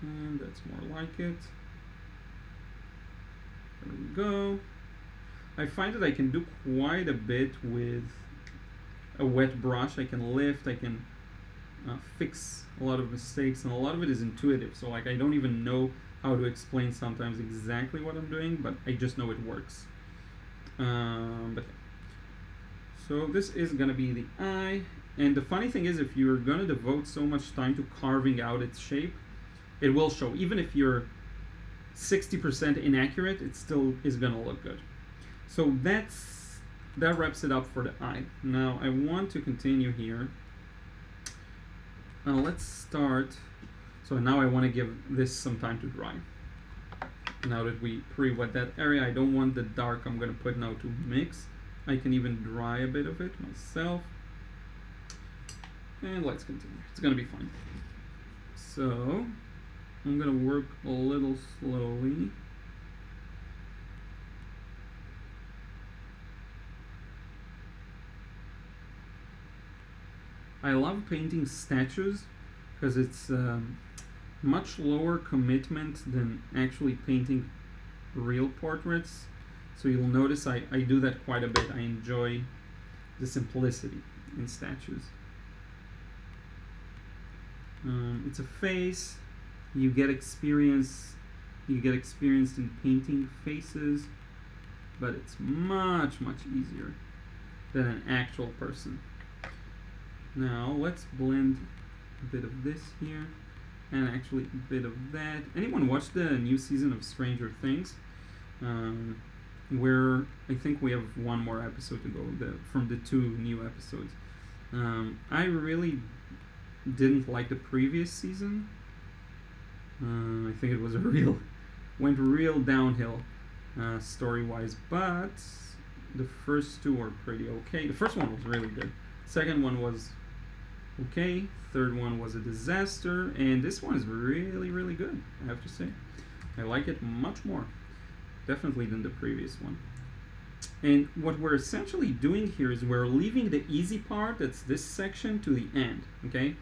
And that's more like it. There we go. I find that I can do quite a bit with a wet brush. I can lift, I can fix a lot of mistakes, and a lot of it is intuitive. So like I don't even know how to explain sometimes exactly what I'm doing, but I just know it works. So this is gonna be the eye, and the funny thing is, if you're gonna devote so much time to carving out its shape, it will show. Even if you're 60% inaccurate, it still is gonna look good. So that wraps it up for the eye. Now I want to continue here. Let's start. So now I want to give this some time to dry. Now that we pre-wet that area, I don't want the dark I'm going to put now to mix. I can even dry a bit of it myself. And let's continue. It's going to be fine. So I'm going to work a little slowly. I love painting statues because it's much lower commitment than actually painting real portraits. So you'll notice I do that quite a bit. I enjoy the simplicity in statues. It's a face. You get experienced in painting faces, but it's much easier than an actual person. Now let's blend a bit of this here and actually a bit of that. Anyone watch the new season of Stranger Things? Where I think we have one more episode to go from the 2 new episodes. I really didn't like the previous season. I think it was went real downhill story-wise, but the first 2 were pretty okay. The first one was really good. Second one was okay. Third one was a disaster, and this one is really good, I have to say. I like it much more, definitely, than the previous one. And what we're essentially doing here is we're leaving the easy part, that's this section, to the end, okay?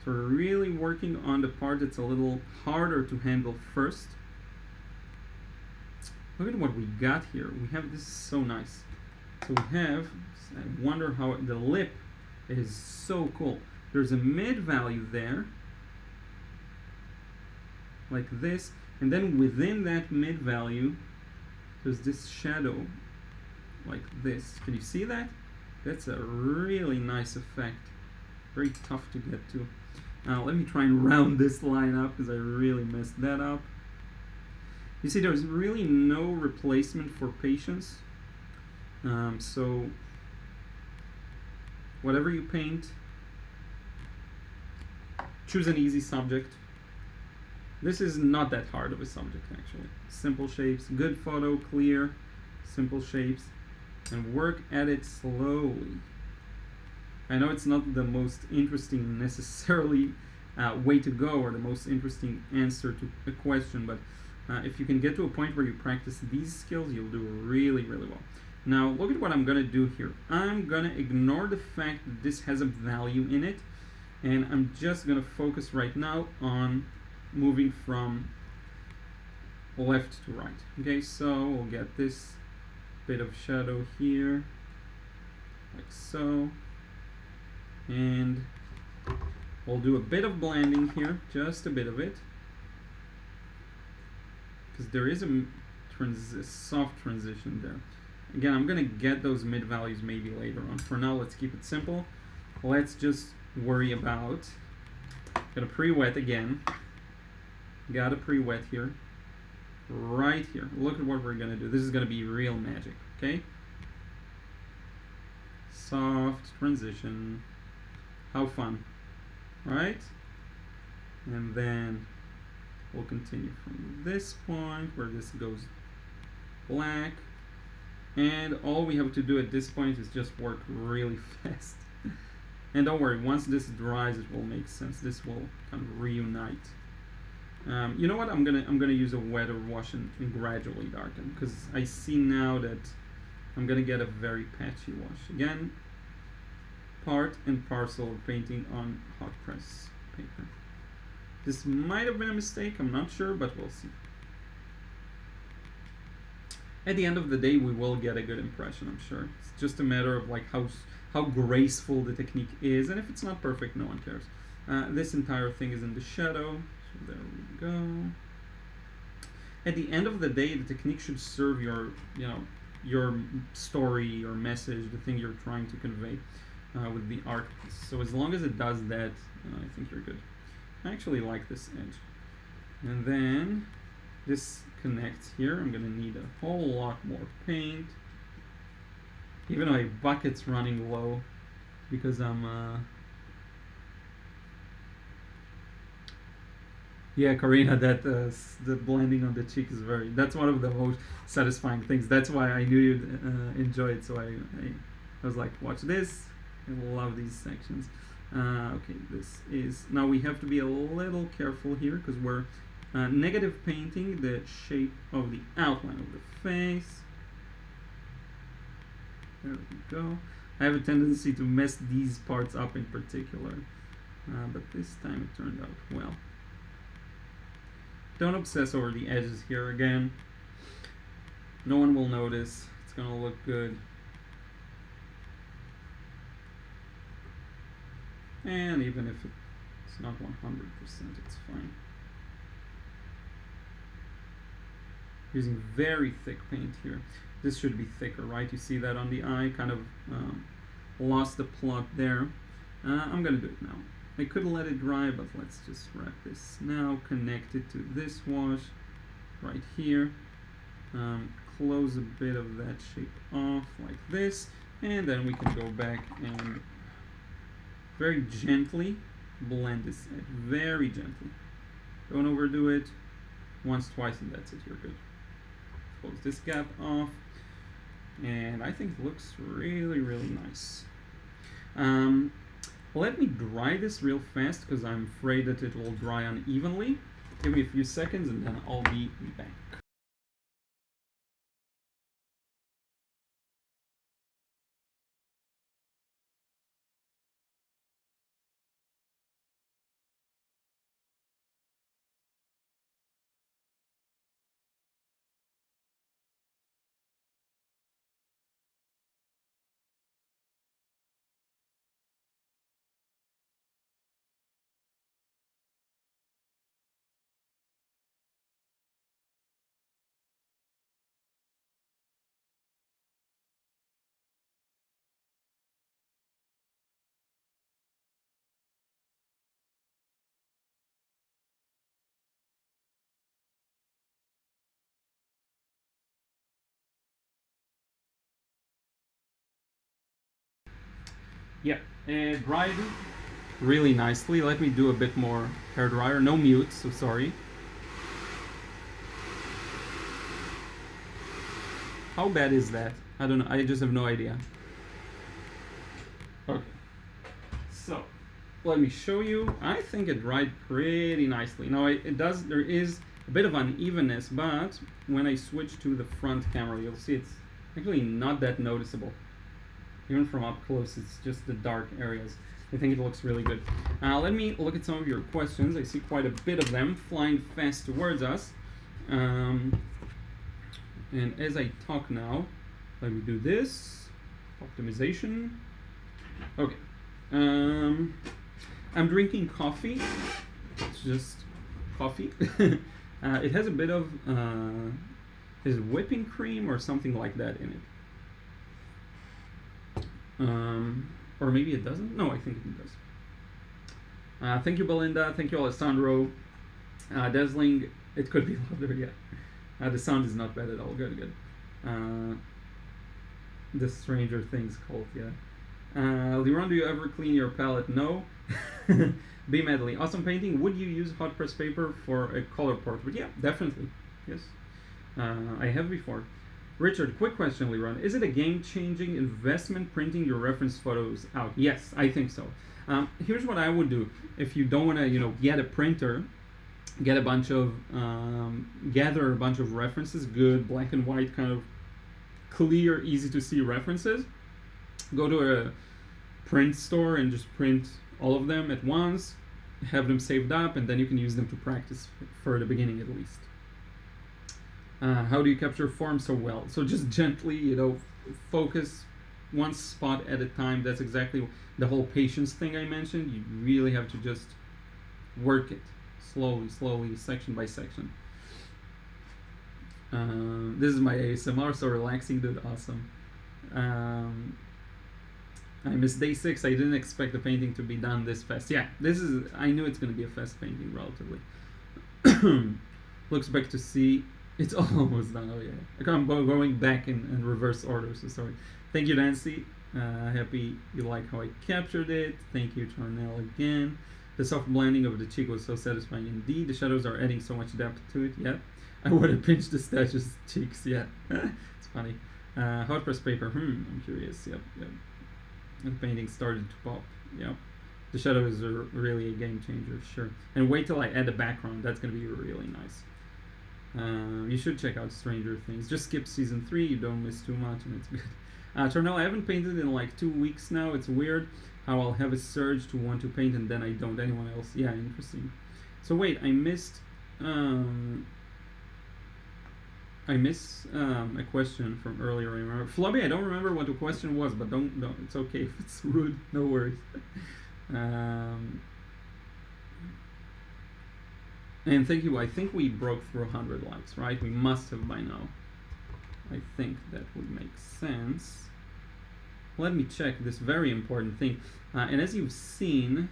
So we're really working on the part that's a little harder to handle first. Look at what we got here. We have, this is so nice. So we have, I wonder how, the lip is so cool. There's a mid value there, like this, and then within that mid value, there's this shadow, like this. Can you see that? That's a really nice effect. Very tough to get to. Let me try and round this line up because I really messed that up. You see, there's really no replacement for patience. So whatever you paint, choose an easy subject. This is not that hard of a subject, actually. Simple shapes, good photo, clear, simple shapes, and work at it slowly. I know it's not the most interesting necessarily way to go or the most interesting answer to a question, but if you can get to a point where you practice these skills, you'll do really, really well. Now, look at what I'm going to do here. I'm going to ignore the fact that this has a value in it, and I'm just going to focus right now on moving from left to right. Okay, so we'll get this bit of shadow here, like so, and we'll do a bit of blending here, just a bit of it, because there is a soft transition there. Again, I'm gonna get those mid values maybe later on. For now, let's keep it simple. Let's just worry about, got a pre-wet again, got a pre-wet here, right here. Look at what we're gonna do. This is gonna be real magic, okay? Soft transition, how fun, right? And then we'll continue from this point where this goes black, and all we have to do at this point is just work really fast. And don't worry, once this dries, it will make sense. This will kind of reunite. You know what? I'm gonna use a wetter wash and gradually darken, because I see now that I'm gonna get a very patchy wash. Again, part and parcel of painting on hot press paper. This might have been a mistake, I'm not sure, but we'll see. At the end of the day, we will get a good impression, I'm sure. It's just a matter of like how graceful the technique is, and if it's not perfect, no one cares. This entire thing is in the shadow, so there we go. At the end of the day, the technique should serve your, your story, your message, the thing you're trying to convey with the art. So as long as it does that, I think you're good. I actually like this edge. And then this connects here. I'm gonna need a whole lot more paint. Even my bucket's running low because I'm yeah, Karina, that the blending on the cheek is that's one of the most satisfying things. That's why I knew you'd enjoy it. So I was like, watch this. I love these sections. Okay, this is, now we have to be a little careful here because we're negative painting the shape of the outline of the face. There we go. I have a tendency to mess these parts up in particular, but this time it turned out well. Don't obsess over the edges here again. No one will notice. It's gonna look good. And even if it's not 100%, it's fine. Using very thick paint here. This should be thicker, right? You see that on the eye? Kind of lost the plot there. I'm gonna do it now. I could let it dry, but let's just wrap this now. Connect it to this wash right here. Close a bit of that shape off like this, and then we can go back and very gently blend this edge. Very gently. Don't overdo it. Once, twice, and that's it. You're good. Close this gap off, and I think it looks really, really nice. Let me dry this real fast because I'm afraid that it will dry unevenly. Give me a few seconds and then I'll be back. Yeah, dried really nicely. Let me do a bit more hair dryer. No mute, so sorry. How bad is that? I don't know. I just have no idea. Okay. So, let me show you. I think it dried pretty nicely. Now, there is a bit of unevenness, but when I switch to the front camera, you'll see it's actually not that noticeable. Even from up close, it's just the dark areas. I think it looks really good. Let me look at some of your questions. I see quite a bit of them flying fast towards us. And as I talk now, let me do this. Optimization. Okay. I'm drinking coffee. It's just coffee. It has a bit of is it whipping cream or something like that in it. Or maybe it doesn't. No, I think it does. Thank you, Belinda. Thank you, Alessandro. Dazzling. It could be louder, yeah. The sound is not bad at all. Good. The Stranger Things cult, yeah. Liron, do you ever clean your palette? No. B. Medley. Awesome painting. Would you use hot press paper for a color portrait? Yeah, definitely. Yes. I have before. Richard, quick question, Liron. Is it a game-changing investment printing your reference photos out? Yes, I think so. Here's what I would do. If you don't want to, get a printer, get a bunch of, gather a bunch of references, good black and white kind of clear, easy to see references. Go to a print store and just print all of them at once, have them saved up, and then you can use them to practice for the beginning at least. How do you capture form so well? So just gently, focus one spot at a time. That's exactly the whole patience thing I mentioned. You really have to just work it slowly, section by section. This is my ASMR, so relaxing, dude. Awesome. I missed day 6. I didn't expect the painting to be done this fast. Yeah, I knew it's going to be a fast painting, relatively. Looks back to see. It's almost done. Oh, yeah. I'm going back in reverse order, so sorry. Thank you, Nancy. Happy you like how I captured it. Thank you, Charnel, again. The soft blending of the cheek was so satisfying indeed. The shadows are adding so much depth to it. Yeah. I would have pinched the statue's cheeks. Yeah. It's funny. Hot press paper. I'm curious. Yep. The painting started to pop. Yep. The shadows are really a game changer, sure. And wait till I add the background. That's going to be really nice. You should check out Stranger Things. Just skip season 3. You don't miss too much, and it's good. Charnel, I haven't painted in like 2 weeks now. It's weird how I'll have a surge to want to paint and then I don't. Anyone else? Yeah, interesting. So wait, I missed a question from earlier. Remember, Flubby? I don't remember what the question was, but don't. It's okay if it's rude. No worries. And thank you. I think we broke through 100 likes, right? We must have by now. I think that would make sense. Let me check this very important thing. And as you've seen,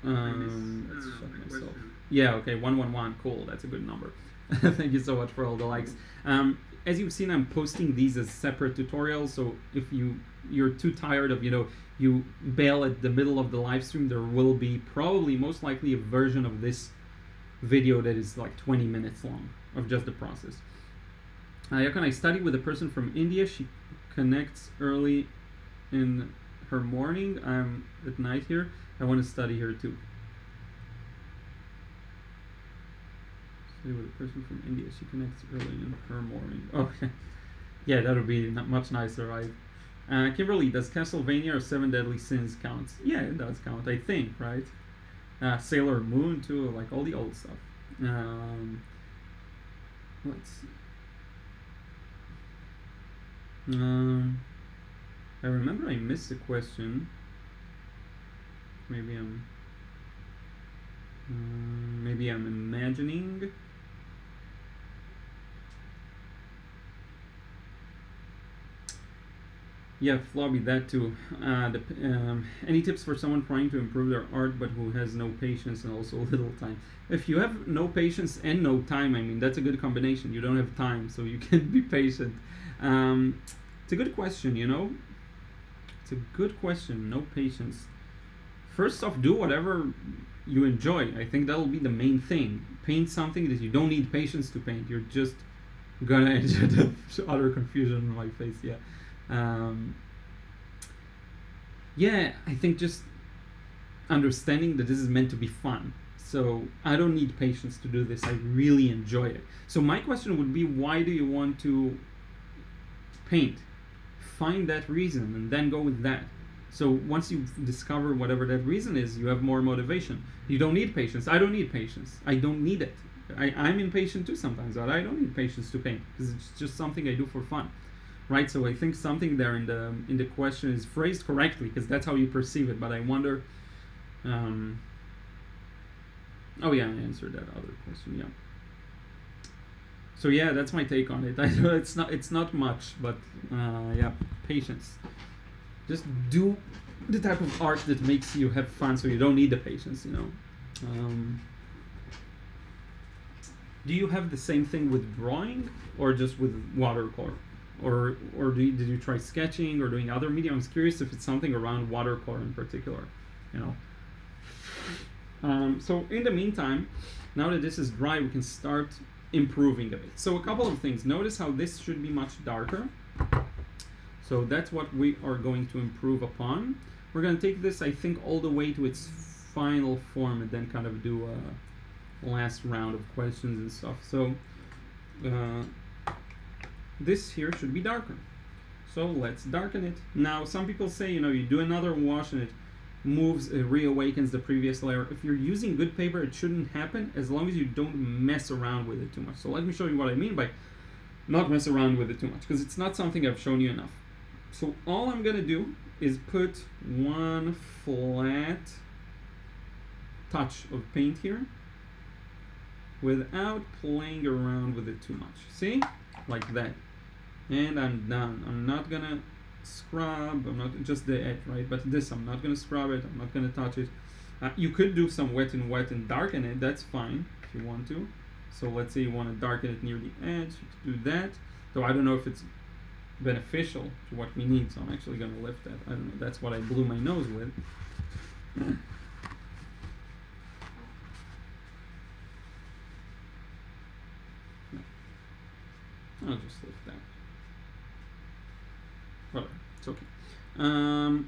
let's check myself. Yeah, okay, 111. Cool. That's a good number. Thank you so much for all the likes. As you've seen, I'm posting these as separate tutorials. So if you're too tired of, you bail at the middle of the live stream, there will be probably most likely a version of this video that is like 20 minutes long of just the process. How can I study with a person from India? She connects early in her morning. I'm at night here. I want to study here too. Study with a person from India. She connects early in her morning. Okay. Yeah, that would be much nicer, right? Kimberly, does Castlevania or Seven Deadly Sins count? Yeah, it does count, I think, right? Sailor Moon too, like all the old stuff. Let's see. I remember I missed a question. Maybe I'm imagining. Yeah, Flobby, that too. Any tips for someone trying to improve their art but who has no patience and also little time? If you have no patience and no time, I mean, that's a good combination. You don't have time, so you can be patient. It's a good question, It's a good question. No patience. First off, do whatever you enjoy. I think that'll be the main thing. Paint something that you don't need patience to paint. You're just gonna enter the utter confusion on my face. Yeah. Yeah, I think just understanding that this is meant to be fun. So I don't need patience to do this. I really enjoy it. So my question would be, why do you want to paint? Find that reason and then go with that. So once you discover whatever that reason is, you have more motivation. You don't need patience. I don't need patience. I don't need it. I'm impatient too sometimes, but I don't need patience to paint because it's just something I do for fun, right? So I think something there in the question is phrased correctly because that's how you perceive it. But I wonder. Oh yeah, I answered that other question. Yeah. So yeah, that's my take on it. I know it's not much, but yeah, patience. Just do the type of art that makes you have fun, so you don't need the patience. Do you have the same thing with drawing, or just with watercolor, or did you try sketching or doing other media? I'm curious if it's something around watercolor in particular. So in the meantime, now that this is dry, we can start improving a bit. So a couple of things. Notice how this should be much darker. So that's what we are going to improve upon. We're going to take this, I think, all the way to its final form and then kind of do a last round of questions and stuff. So this here should be darker. So let's darken it. Now, some people say, you do another wash and it reawakens the previous layer. If you're using good paper, it shouldn't happen as long as you don't mess around with it too much. So let me show you what I mean by not mess around with it too much, because it's not something I've shown you enough. So all I'm gonna do is put one flat touch of paint here without playing around with it too much. See? Like that. And I'm done. I'm not gonna scrub, I'm not just the edge, right? But this, I'm not gonna scrub it, I'm not gonna touch it. You could do some wet and darken it, that's fine if you want to. So let's say you want to darken it near the edge, you could do that. Though I don't know if it's beneficial to what we need, so I'm actually gonna lift that. I don't know, that's what I blew my nose with. I'll just lift that. Whatever, it's okay.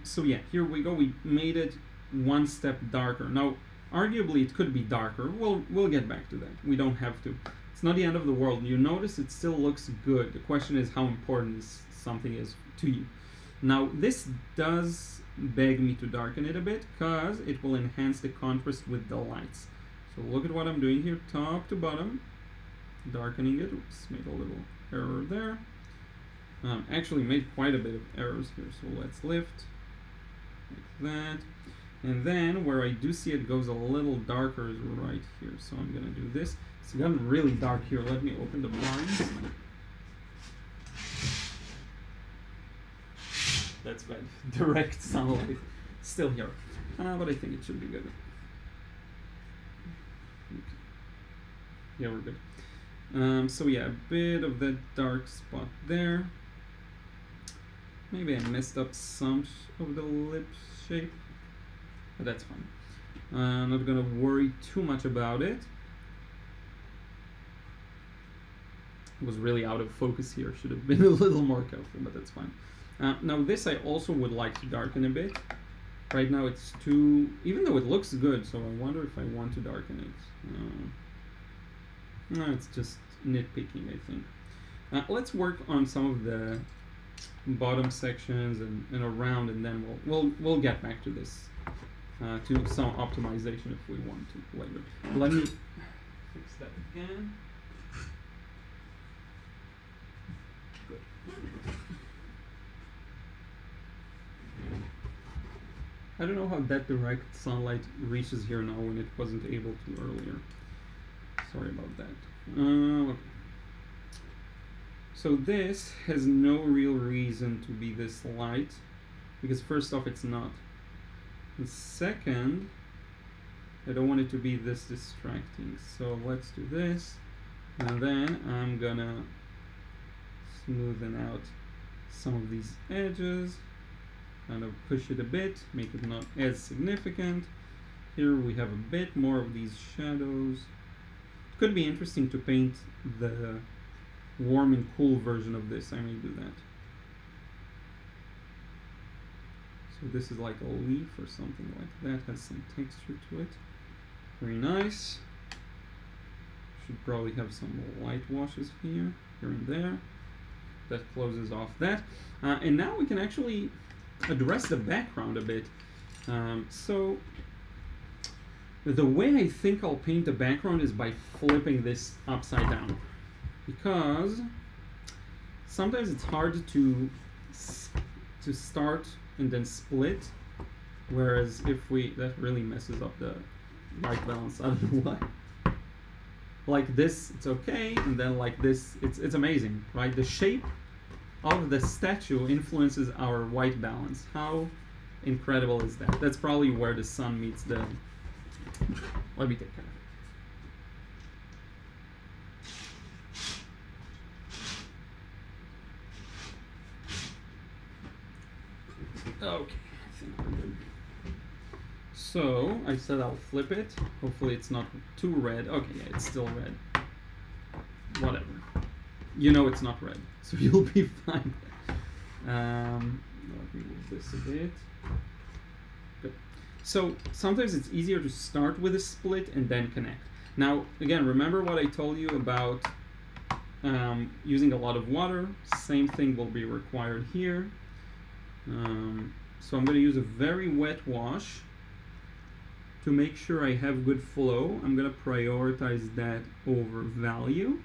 So yeah, here we go. We made it one step darker. Now, arguably, it could be darker. We'll get back to that. We don't have to. It's not the end of the world. You notice it still looks good. The question is how important something is to you. Now, this does beg me to darken it a bit because it will enhance the contrast with the lights. So look at what I'm doing here, top to bottom, darkening it. Oops, made a little error there. Actually made quite a bit of errors here, so let's lift like that, and then where I do see it goes a little darker is right here, so I'm gonna do this. It's gotten really dark here. Let me open the blinds. That's bad. Direct sunlight still here, but I think it should be good. Okay. Yeah, we're good. So yeah, a bit of that dark spot there. Maybe I messed up some of the lip shape, but that's fine. I'm not gonna worry too much about it. It was really out of focus here. Should have been a little more careful, but that's fine. Now this I also would like to darken a bit. Right now it's too, even though it looks good, so I wonder if I want to darken it. No, it's just nitpicking, I think. Let's work on some of the bottom sections and around, and then we'll get back to this, to some optimization if we want to later. Let me fix that again. Good. I don't know how that direct sunlight reaches here now when it wasn't able to earlier. Sorry about that. Okay. So this has no real reason to be this light, because first off, it's not. And second, I don't want it to be this distracting. So let's do this, and then I'm gonna smoothen out some of these edges, kind of push it a bit, make it not as significant. Here we have a bit more of these shadows. Could be interesting to paint the warm and cool version of this. I may do that. So this is like a leaf or something like that, has some texture to it. Very nice. Should probably have some light washes here and there. That closes off that. And now we can actually address the background a bit. So the way I think I'll paint the background is by flipping this upside down, because sometimes it's hard to start and then split, whereas if that really messes up the white balance. I don't know why. Like this, it's okay, and then like this, it's amazing, right? The shape of the statue influences our white balance. How incredible is that? That's probably where the sun meets the... Let me take care of it. Okay, I think we're good. So, I said I'll flip it. Hopefully it's not too red. Okay, yeah, it's still red. Whatever. You know it's not red, so you'll be fine. Let me move this a bit. Good. So sometimes it's easier to start with a split and then connect. Now, again, remember what I told you about using a lot of water. Same thing will be required here. So I'm going to use a very wet wash to make sure I have good flow. I'm going to prioritize that over value.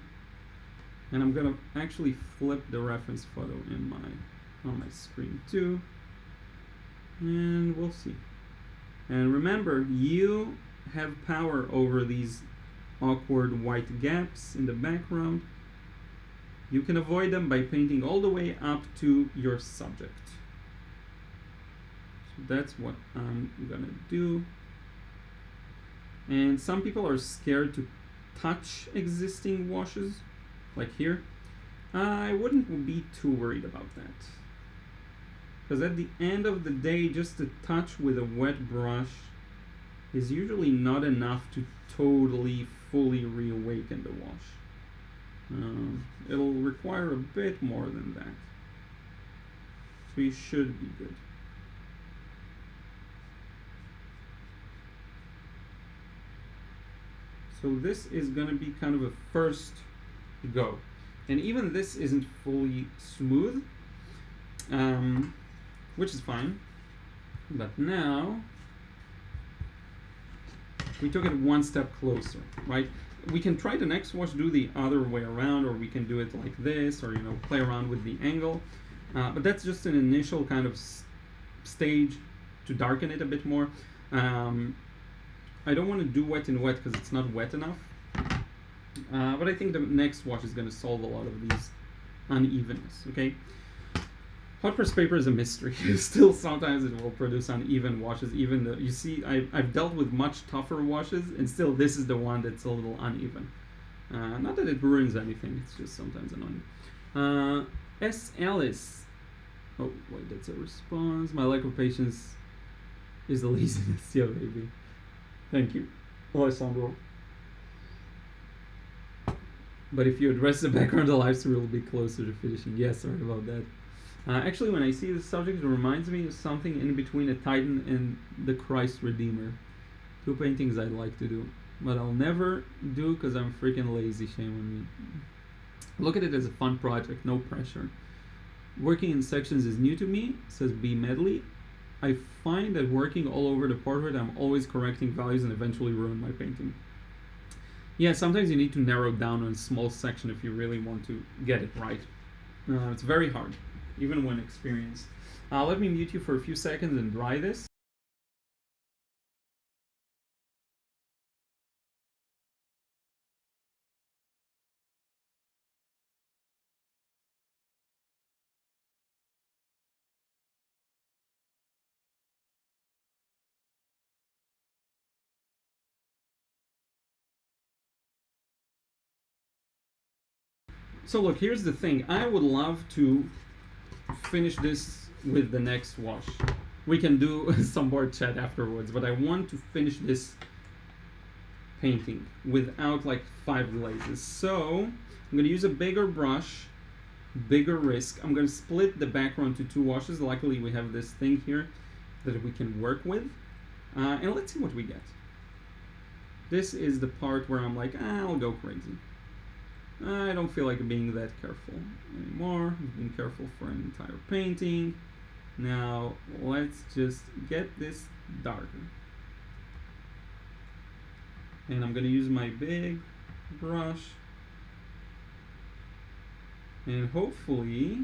And I'm going to actually flip the reference photo on my screen too. And we'll see. And remember, you have power over these awkward white gaps in the background. You can avoid them by painting all the way up to your subject. So that's what I'm gonna do. And some people are scared to touch existing washes, like here. I wouldn't be too worried about that. Because at the end of the day, just a touch with a wet brush is usually not enough to totally, fully reawaken the wash. It'll require a bit more than that. So you should be good. So this is going to be kind of a first go. And even this isn't fully smooth, which is fine. But now, we took it one step closer, right? We can try the next wash, do the other way around, or we can do it like this, or play around with the angle. But that's just an initial kind of stage to darken it a bit more. I don't want to do wet in wet because it's not wet enough. But I think the next wash is going to solve a lot of these unevenness, okay? Hot press paper is a mystery. Still, sometimes it will produce uneven washes. Even though, you see, I've dealt with much tougher washes, and still this is the one that's a little uneven. Not that it ruins anything, it's just sometimes annoying. S. Ellis. Oh, wait, that's a response. My lack of patience is the laziness. Yeah, baby. Thank you, Alessandro. But if you address the background, the live stream will be closer to finishing. Yes, sorry about that. Actually, when I see the subject, it reminds me of something in between a Titan and the Christ Redeemer. Two paintings I'd like to do, but I'll never do because I'm freaking lazy. Shame on me. Look at it as a fun project, no pressure. Working in sections is new to me, says B. Medley. I find that working all over the portrait, I'm always correcting values and eventually ruin my painting. Yeah, sometimes you need to narrow down on a small section if you really want to get it right. It's very hard, even when experienced. Let me mute you for a few seconds and dry this. So look, here's the thing. I would love to finish this with the next wash. We can do some more chat afterwards, but I want to finish this painting without like 5 glazes. So I'm going to use a bigger brush, bigger risk. I'm going to split the background to 2 washes. Luckily we have this thing here. that we can work with. And let's see what we get. This is the part where I'm like, I'll go crazy. I don't feel like being that careful anymore. I've been careful for an entire painting. Now let's just get this darker. And I'm gonna use my big brush. And hopefully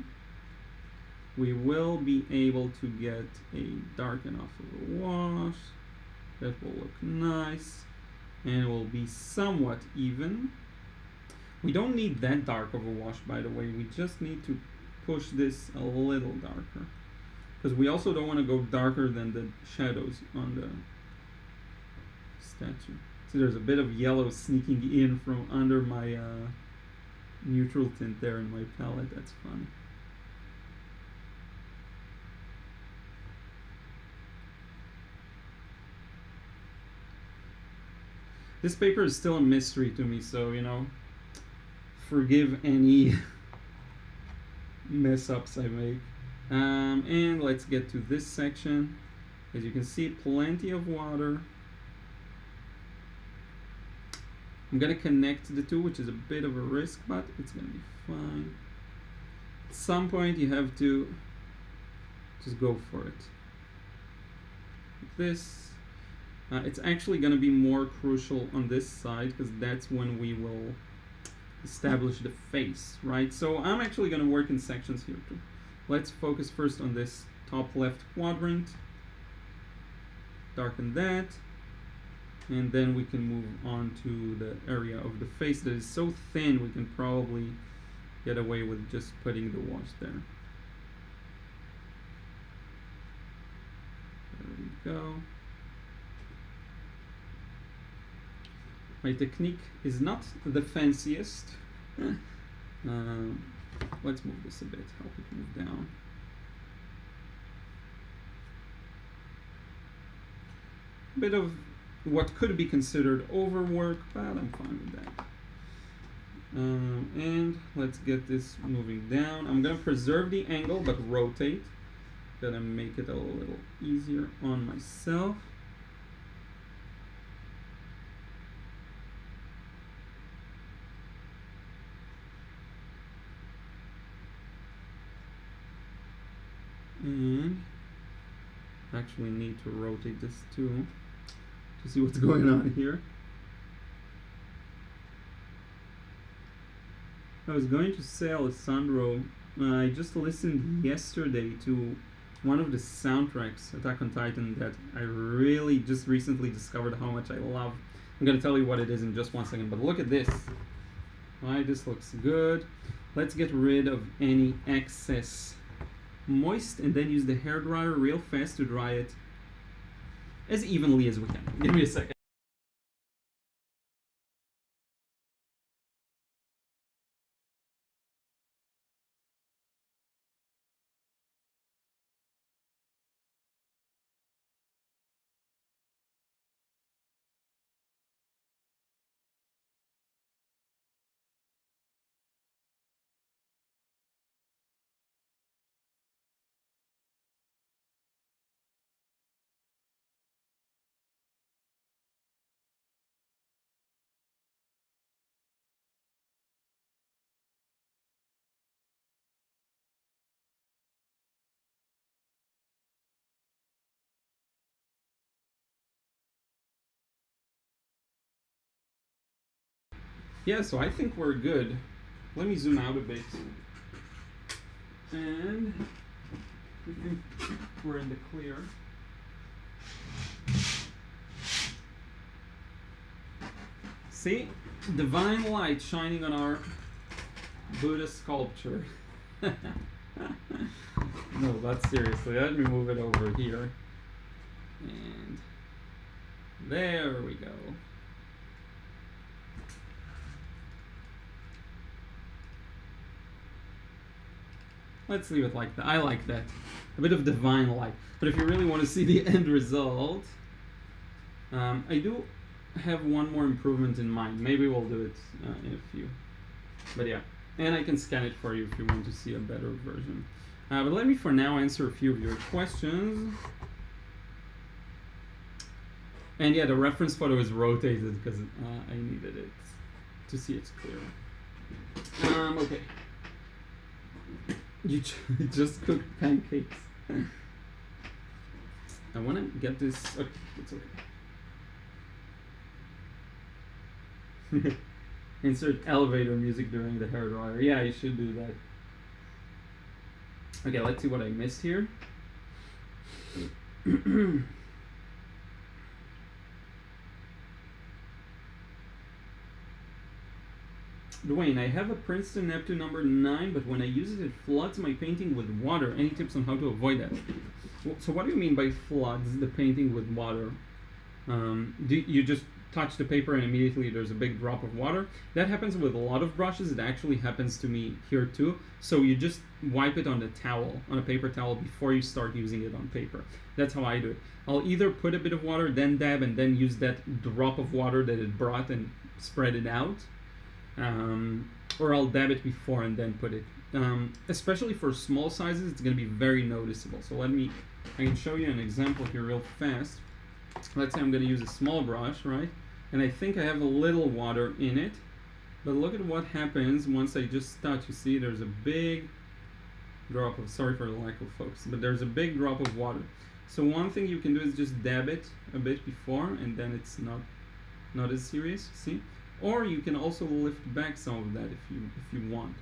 we will be able to get a dark enough of a wash that will look nice and it will be somewhat even. We don't need that dark of a wash, by the way. We just need to push this a little darker, because we also don't want to go darker than the shadows on the statue. So there's a bit of yellow sneaking in from under my neutral tint there in my palette. That's funny. This paper is still a mystery to me, so, you know, forgive any mess ups I make. And let's get to this section. As you can see, plenty of water. I'm gonna connect the two, which is a bit of a risk, but it's gonna be fine. At some point you have to just go for it. Like this. It's actually gonna be more crucial on this side, because that's when we will establish the face, right? So I'm actually gonna work in sections here too. Let's focus first on this top left quadrant. Darken that. And then we can move on to the area of the face that is so thin we can probably get away with just putting the wash there. There we go. My technique is not the fanciest. Let's move this a bit, help it move down. A bit of what could be considered overwork, but I'm fine with that. And let's get this moving down. I'm gonna preserve the angle, but rotate. Gonna make it a little easier on myself. And actually need to rotate this too to see what's going on here. I was going to say, Alessandro, I just listened yesterday to one of the soundtracks, Attack on Titan, that I really just recently discovered how much I love. I'm going to tell you what it is in just 1 second, but look at this. Alright, this looks good. Let's get rid of any excess moist and then use the hairdryer real fast to dry it as evenly as we can. Give me a second. Yeah, so I think we're good. Let me zoom out a bit. And I think we're in the clear. See? Divine light shining on our Buddha sculpture. No, but seriously, let me move it over here. And there we go. Let's leave it like that. I like that. A bit of divine light. But if you really want to see the end result, I do have one more improvement in mind. Maybe we'll do it in a few. But yeah. And I can scan it for you if you want to see a better version. But let me for now answer a few of your questions. And yeah, the reference photo is rotated because I needed it to see it clearer. Okay. You just cooked pancakes. I want to get this. Okay, it's okay. Insert elevator music during the hair dryer. Yeah, you should do that. Okay, let's see what I missed here. Dwayne, I have a Princeton Neptune number 9, but when I use it, it floods my painting with water. Any tips on how to avoid that? So what do you mean by floods the painting with water? Do you just touch the paper and immediately there's a big drop of water? That happens with a lot of brushes. It actually happens to me here too. So you just wipe it on the towel, on a paper towel, before you start using it on paper. That's how I do it. I'll either put a bit of water, then dab, and then use that drop of water that it brought and spread it out. Or I'll dab it before and then put it. Especially for small sizes, it's going to be very noticeable. So I can show you an example here real fast. Let's say I'm going to use a small brush, right? And I think I have a little water in it. But look at what happens once I just touch. You see, there's a big drop of, sorry for the lack of focus, but there's a big drop of water. So one thing you can do is just dab it a bit before, and then it's not as serious, see? Or you can also lift back some of that if you want.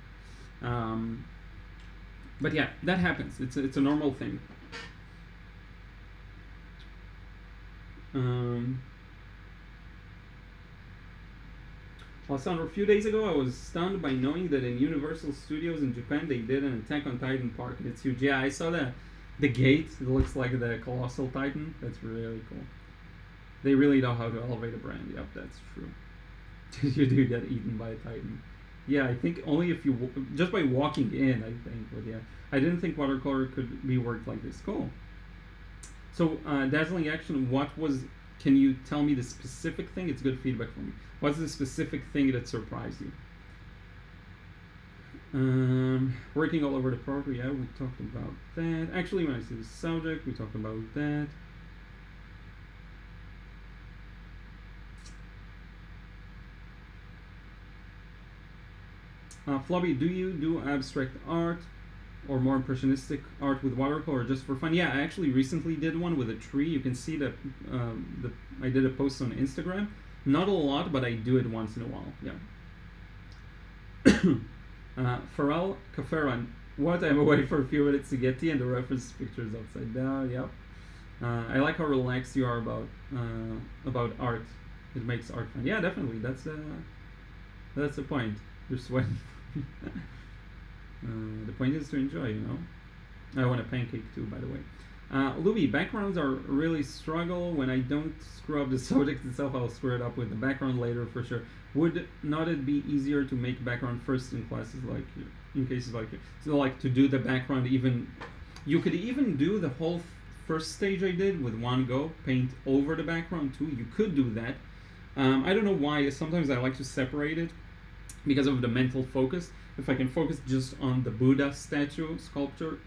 But yeah, that happens. It's a normal thing. Alessandro, a few days ago I was stunned by knowing that in Universal Studios in Japan they did an Attack on Titan park. It's huge. Yeah, I saw the gate. It looks like the Colossal Titan. That's really cool. They really know how to elevate a brand. Yep, that's true. You do get eaten by a Titan. Yeah, I think only if you just by walking in, I think. But yeah, I didn't think watercolor could be worked like this. Cool. So Dazzling Action, can you tell me the specific thing? It's good feedback for me. What's the specific thing that surprised you? Working all over the property, yeah, we talked about that. Actually, when I see the subject, we talked about that. Flobby, do you do abstract art or more impressionistic art with watercolor, or just for fun? Yeah, I actually recently did one with a tree. You can see that I did a post on Instagram. Not a lot, but I do it once in a while. Yeah. Pharrell Kaferan, what? I'm away for a few minutes to get tea, and the reference pictures upside down. Yep. I like how relaxed you are about art. It makes art fun. Yeah, definitely. That's the point. You're sweating. The point is to enjoy, you know. I want a pancake too, by the way. Louis, backgrounds are really struggle. When I don't screw up the subject itself, I'll screw it up with the background later for sure. Would not it be easier to make background first in cases like so like to do the background even? You could even do the whole first stage I did with one go, paint over the background too. You could do that. I don't know why. Sometimes I like to separate it because of the mental focus. If I can focus just on the Buddha statue sculpture,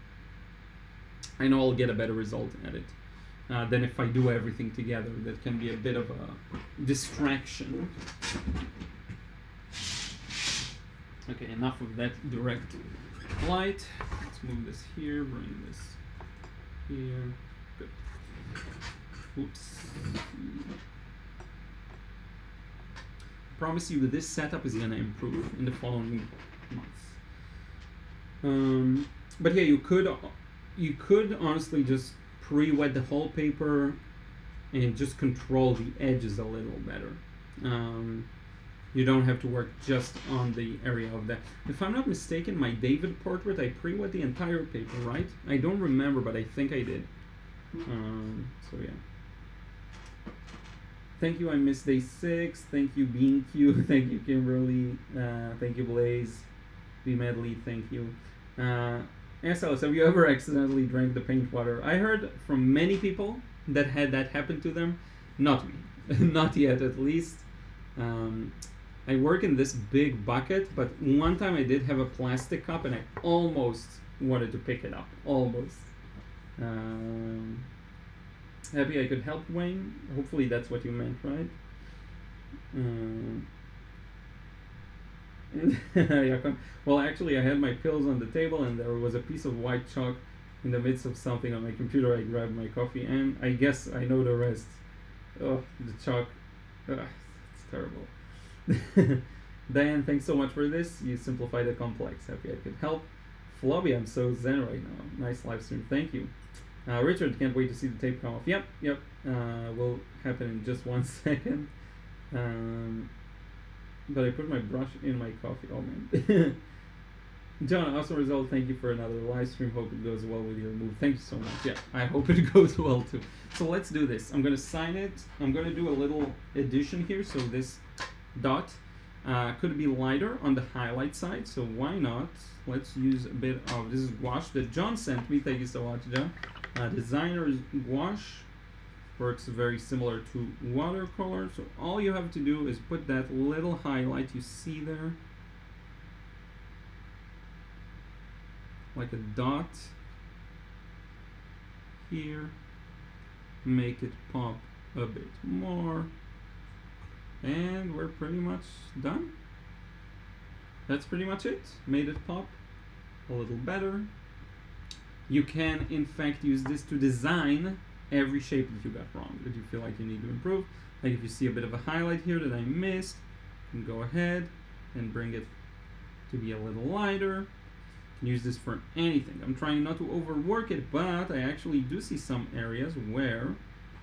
I know I'll get a better result at it than if I do everything together. That can be a bit of a distraction. Okay, enough of that direct light. Let's move this here, bring this here. Good. Oops. I promise you this setup is gonna improve in the following months. But yeah, you could honestly just pre-wet the whole paper and just control the edges a little better. You don't have to work just on the area of that. If I'm not mistaken, my David portrait, I pre-wet the entire paper, right? I don't remember, but I think I did. So yeah. Thank you, I missed day 6. Thank you, BeanQ. Thank you, Kimberly. Thank you, Blaze. B Medley, thank you. Yes, Alice, have you ever accidentally drank the paint water? I heard from many people that had that happen to them. Not me. Not yet, at least. I work in this big bucket, but one time I did have a plastic cup and I almost wanted to pick it up. Almost. Happy I could help, Wayne. Hopefully that's what you meant, right? Well, actually, I had my pills on the table, and there was a piece of white chalk in the midst of something on my computer. I grabbed my coffee, and I guess I know the rest. Oh, the chalk. It's terrible. Diane, thanks so much for this. You simplify the complex. Happy I could help. Flobby, I'm so zen right now. Nice live stream. Thank you. Richard, can't wait to see the tape come off. Yep. Will happen in just 1 second. But I put my brush in my coffee. Oh man. John, awesome result. Thank you for another live stream. Hope it goes well with your move. Thank you so much. Yeah, I hope it goes well too. So let's do this. I'm gonna sign it. I'm gonna do a little addition here. So this dot could be lighter on the highlight side. So why not? Let's use a bit of this is gouache that John sent me. Thank you so much, John. Designer's gouache works very similar to watercolor. So all you have to do is put that little highlight you see there, like a dot here, make it pop a bit more, and we're pretty much done. That's pretty much it. Made it pop a little better. You can in fact use this to design every shape that you got wrong, that you feel like you need to improve. Like if you see a bit of a highlight here that I missed, you can go ahead and bring it to be a little lighter. Use this for anything. I'm trying not to overwork it, but I actually do see some areas where,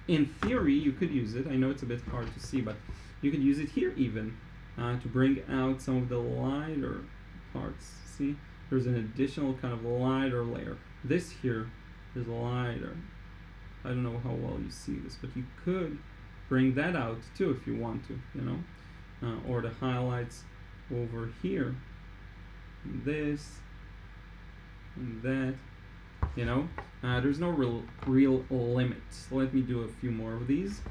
in theory, you could use it. I know it's a bit hard to see, but you could use it here even to bring out some of the lighter parts. See, there's an additional kind of lighter layer. This here is lighter. I don't know how well you see this, but you could bring that out too if you want to, you know, or the highlights over here. This. And that, you know, there's no real limit. So let me do a few more of these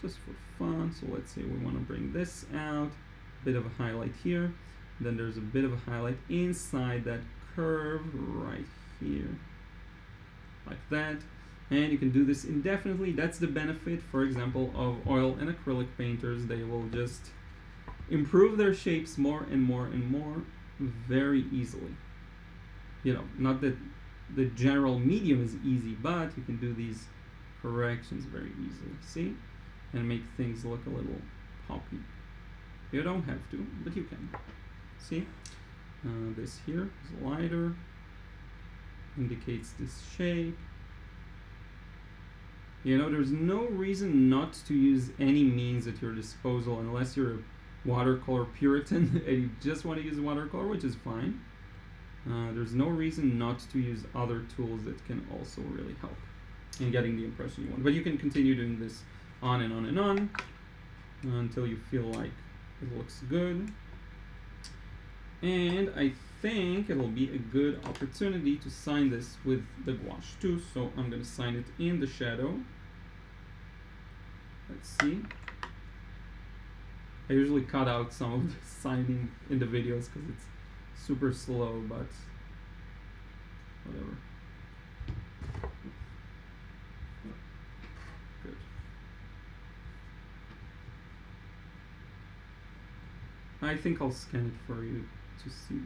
just for fun. So let's say we want to bring this out, a bit of a highlight here, then there's a bit of a highlight inside that curve right here, like that. And you can do this indefinitely. That's the benefit, for example, of oil and acrylic painters. They will just improve their shapes more and more and more very easily. You know, not that the general medium is easy, but you can do these corrections very easily, see? And make things look a little poppy. You don't have to, but you can. See? This here is lighter, indicates this shape. You know, there's no reason not to use any means at your disposal unless you're a watercolor Puritan and you just want to use watercolor, which is fine. There's no reason not to use other tools that can also really help in getting the impression you want. But you can continue doing this on and on and on until you feel like it looks good. And I think it'll be a good opportunity to sign this with the gouache too. So I'm going to sign it in the shadow. Let's see. I usually cut out some of the signing in the videos because it's super slow, but whatever. Good. I think I'll scan it for you to see.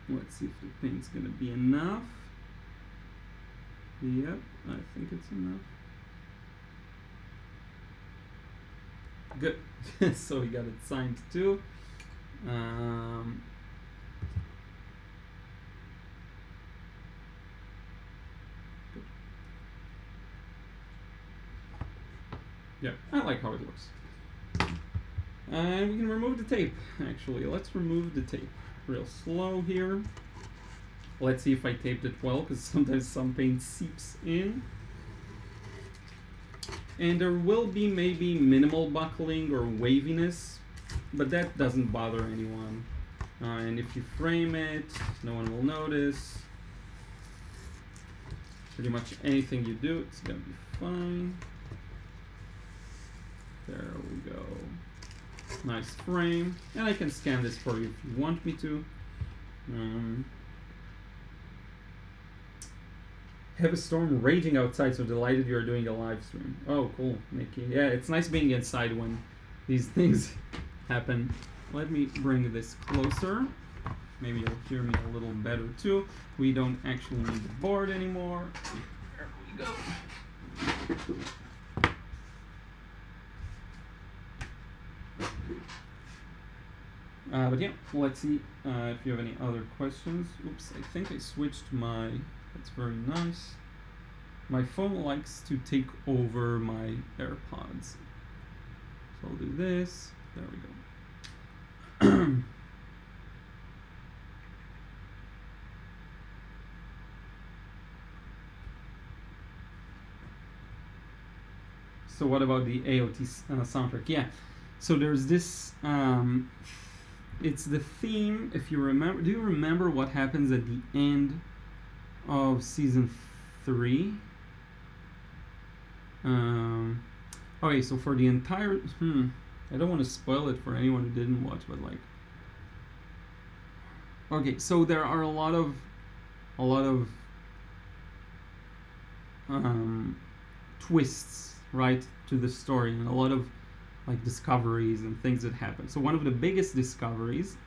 Let's see if the paint's gonna be enough. Yep, I think it's enough. Good. So we got it signed too. Good. Yeah, I like how it looks. And we can remove the tape, actually. Let's remove the tape. Real slow here. Let's see if I taped it well, because sometimes some paint seeps in. And there will be maybe minimal buckling or waviness, but that doesn't bother anyone. And if you frame it, no one will notice. Pretty much anything you do, it's gonna be fine. There we go. Nice frame. And I can scan this for you if you want me to. Have a storm raging outside, so delighted you're doing a live stream. Oh, cool, Nikki. Yeah, it's nice being inside when these things happen. Let me bring this closer. Maybe you'll hear me a little better too. We don't actually need the board anymore. There we go. But yeah, let's see if you have any other questions. Oops, I think I switched my... That's very nice. My phone likes to take over my AirPods. So I'll do this. There we go. So what about the Aot soundtrack? Yeah. So there's this... it's the theme, if you remember... Do you remember what happens at the end of season 3? Okay, so for the entire... I don't want to spoil it for anyone who didn't watch, but like... Okay, so there are a lot of twists, right, to the story, and a lot of like discoveries and things that happen. So one of the biggest discoveries,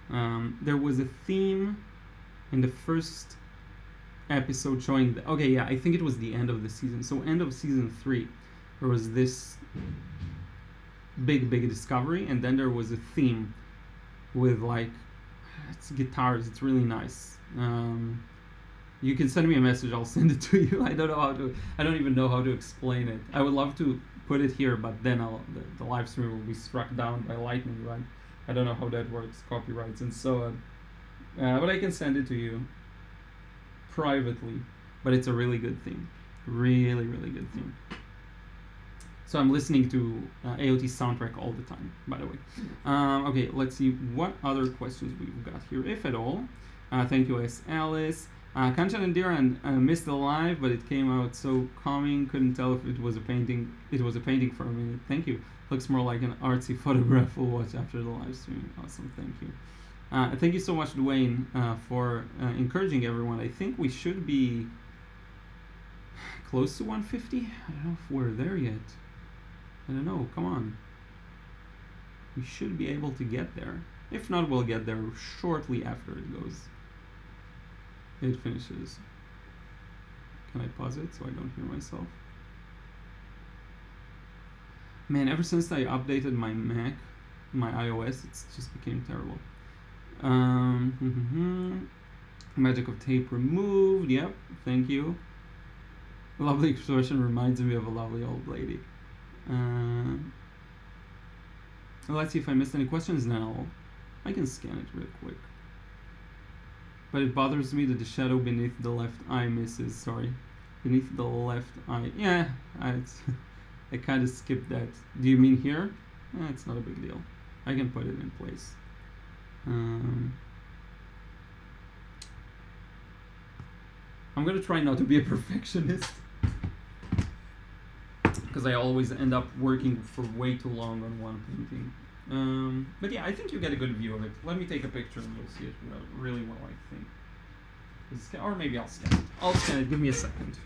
there was a theme in the first episode showing okay, yeah, I think it was the end of the season. So end of season 3, there was this big discovery, and then there was a theme with like, it's guitars. It's really nice. You can send me a message. I'll send it to you. I don't even know how to explain it. I would love to put it here, but then the live stream will be struck down by lightning, right? I don't know how that works, copyrights and so on. But I can send it to you privately. But it's a really good theme. Really good theme. So I'm listening to Aot Soundtrack all the time, by the way. Okay, let's see what other questions we've got here, if at all. Thank you, S. Alice. Kanchan and Liron missed the live, but it came out so calming. Couldn't tell if it was a painting. It was a painting for a minute. Thank you. Looks more like an artsy photograph. We'll watch after the live stream. Awesome. Thank you. Thank you so much, Dwayne, for encouraging everyone. I think we should be close to 150. I don't know if we're there yet. I don't know. Come on. We should be able to get there. If not, we'll get there shortly after it goes. It finishes. Can I pause it so I don't hear myself? Man, ever since I updated my Mac, my iOS, it's just became terrible. Magic of tape removed. Yep, thank you. Lovely expression reminds me of a lovely old lady. Let's see if I missed any questions now. I can scan it real quick. But it bothers me that the shadow beneath the left eye misses. Sorry. Beneath the left eye. Yeah, I kind of skipped that. Do you mean here? It's not a big deal. I can put it in place. I'm going to try not to be a perfectionist. Because I always end up working for way too long on one painting. But yeah, I think you get a good view of it. Let me take a picture and you'll see it really well, I think. Or maybe I'll scan it. I'll scan it. Give me a second.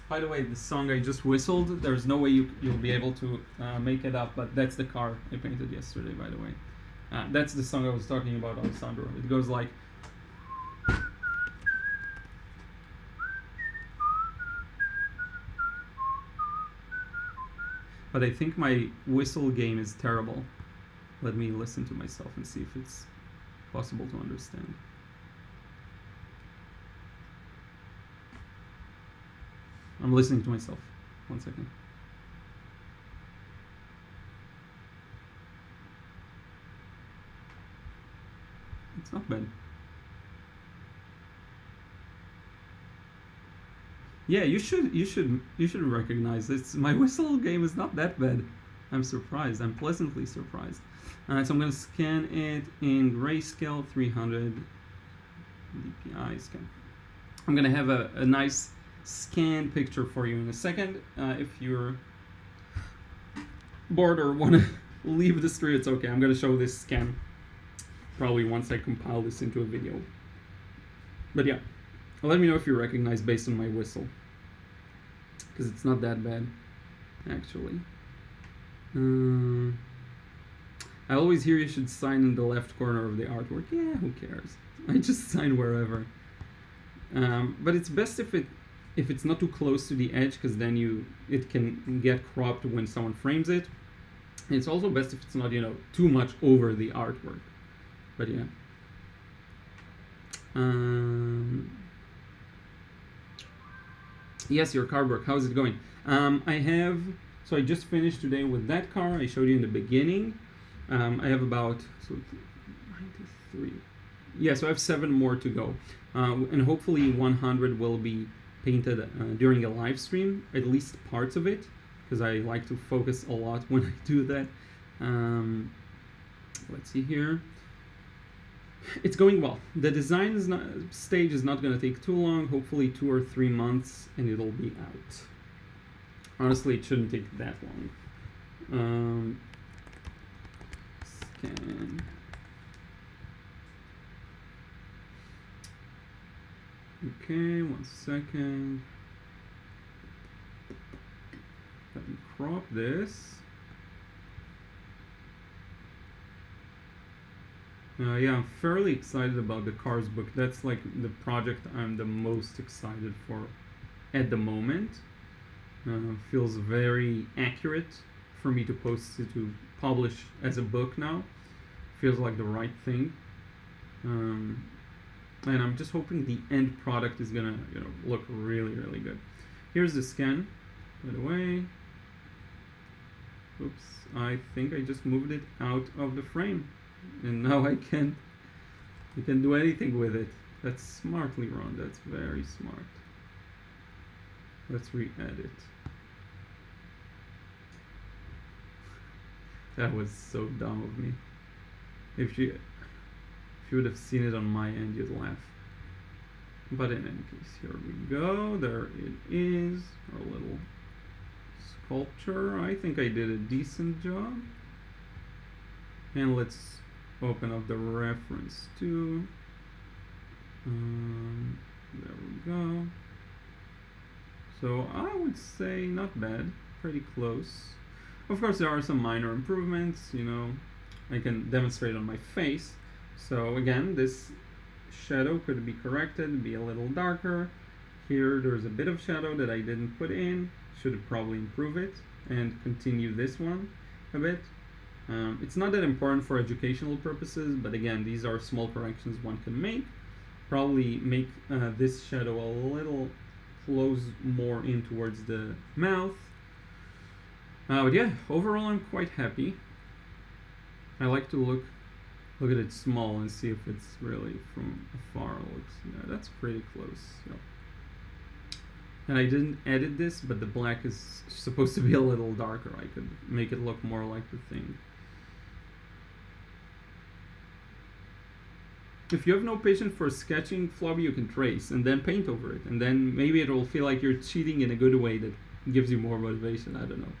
By the way, the song I just whistled, there's no way you'll be able to make it up, but that's the car I painted yesterday, by the way. That's the song I was talking about on Sandro. It goes like... But I think my whistle game is terrible. Let me listen to myself and see if it's possible to understand. I'm listening to myself. 1 second. It's not bad. Yeah, you should recognize this. My whistle game is not that bad. I'm surprised. I'm pleasantly surprised. So I'm gonna scan it in grayscale 300. DPI scan. I'm gonna have a nice scan picture for you in a second. If you're bored or want to leave the stream, it's okay. I'm gonna show this scan probably once I compile this into a video. But yeah, let me know if you recognize based on my whistle, because it's not that bad, actually. I always hear you should sign in the left corner of the artwork. Yeah, who cares? I just sign wherever. But it's best if it's not too close to the edge, because then it can get cropped when someone frames it. And it's also best if it's not, too much over the artwork. But yeah. Yes, your car work. How's it going? So I just finished today with that car. I showed you in the beginning. I have about 93. Yeah, so I have 7 more to go. And hopefully 100 will be painted during a live stream, at least parts of it, because I like to focus a lot when I do that. Let's see here. It's going well. The design stage is not going to take too long, hopefully 2 or 3 months, and it'll be out. Honestly, it shouldn't take that long. Scan. Okay, 1 second. Let me crop this. Yeah, I'm fairly excited about the Cars book. That's like the project I'm the most excited for at the moment. Feels very accurate for me to publish as a book now. Feels like the right thing. And I'm just hoping the end product is gonna look really, really good. Here's the scan, by the way. Oops, I think I just moved it out of the frame. And now I can do anything with it. That's smart, Liron. That's very smart. Let's re-edit. That was so dumb of me. If you would have seen it on my end, you'd laugh. But in any case, here we go. There it is. Our little sculpture. I think I did a decent job. And let's open up the reference too. There we go. So I would say not bad, pretty close. Of course, there are some minor improvements, I can demonstrate on my face. So again, this shadow could be corrected, be a little darker. Here there's a bit of shadow that I didn't put in, should probably improve it, and continue this one a bit. It's not that important for educational purposes, but again, these are small corrections one can make. Probably make this shadow a little close more in towards the mouth. But yeah, overall I'm quite happy. I like to look at it small and see if it's really from afar looks. Yeah, that's pretty close. Yep. And I didn't edit this, but the black is supposed to be a little darker. I could make it look more like the thing. If you have no patience for sketching, Flobby, you can trace and then paint over it, and then maybe it will feel like you're cheating in a good way that gives you more motivation. I don't know.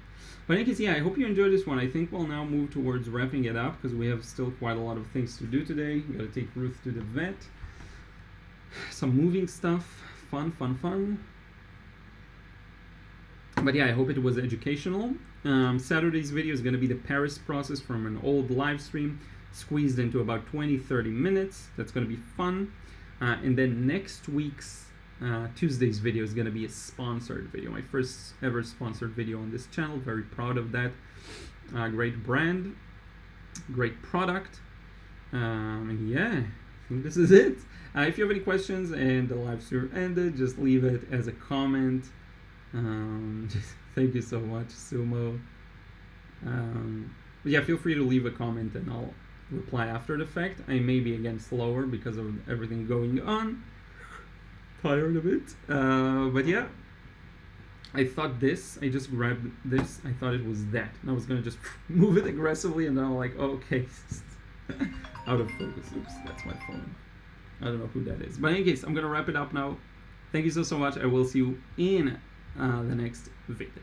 But in any case, yeah, I hope you enjoyed this one. I think we'll now move towards wrapping it up because we have still quite a lot of things to do today. We gotta take Ruth to the vet. Some moving stuff. Fun. But yeah, I hope it was educational. Saturday's video is gonna be the Paris process from an old live stream, squeezed into about 20-30 minutes. That's going to be fun. And then next week's Tuesday's video is going to be a sponsored video, my first ever sponsored video on this channel. Very proud of that. Great brand, great product, and yeah, I think this is it. If you have any questions and the live stream ended, just leave it as a comment. Thank you so much, Sumo. But yeah, feel free to leave a comment and I'll reply after the fact. I may be again slower because of everything going on. Tired of it. But yeah, I just grabbed this. I thought it was that. And I was gonna just move it aggressively and then I'm like, oh, okay. Out of focus. Oops, that's my phone. I don't know who that is. But in any case, I'm going to wrap it up now. Thank you so much. I will see you in the next video.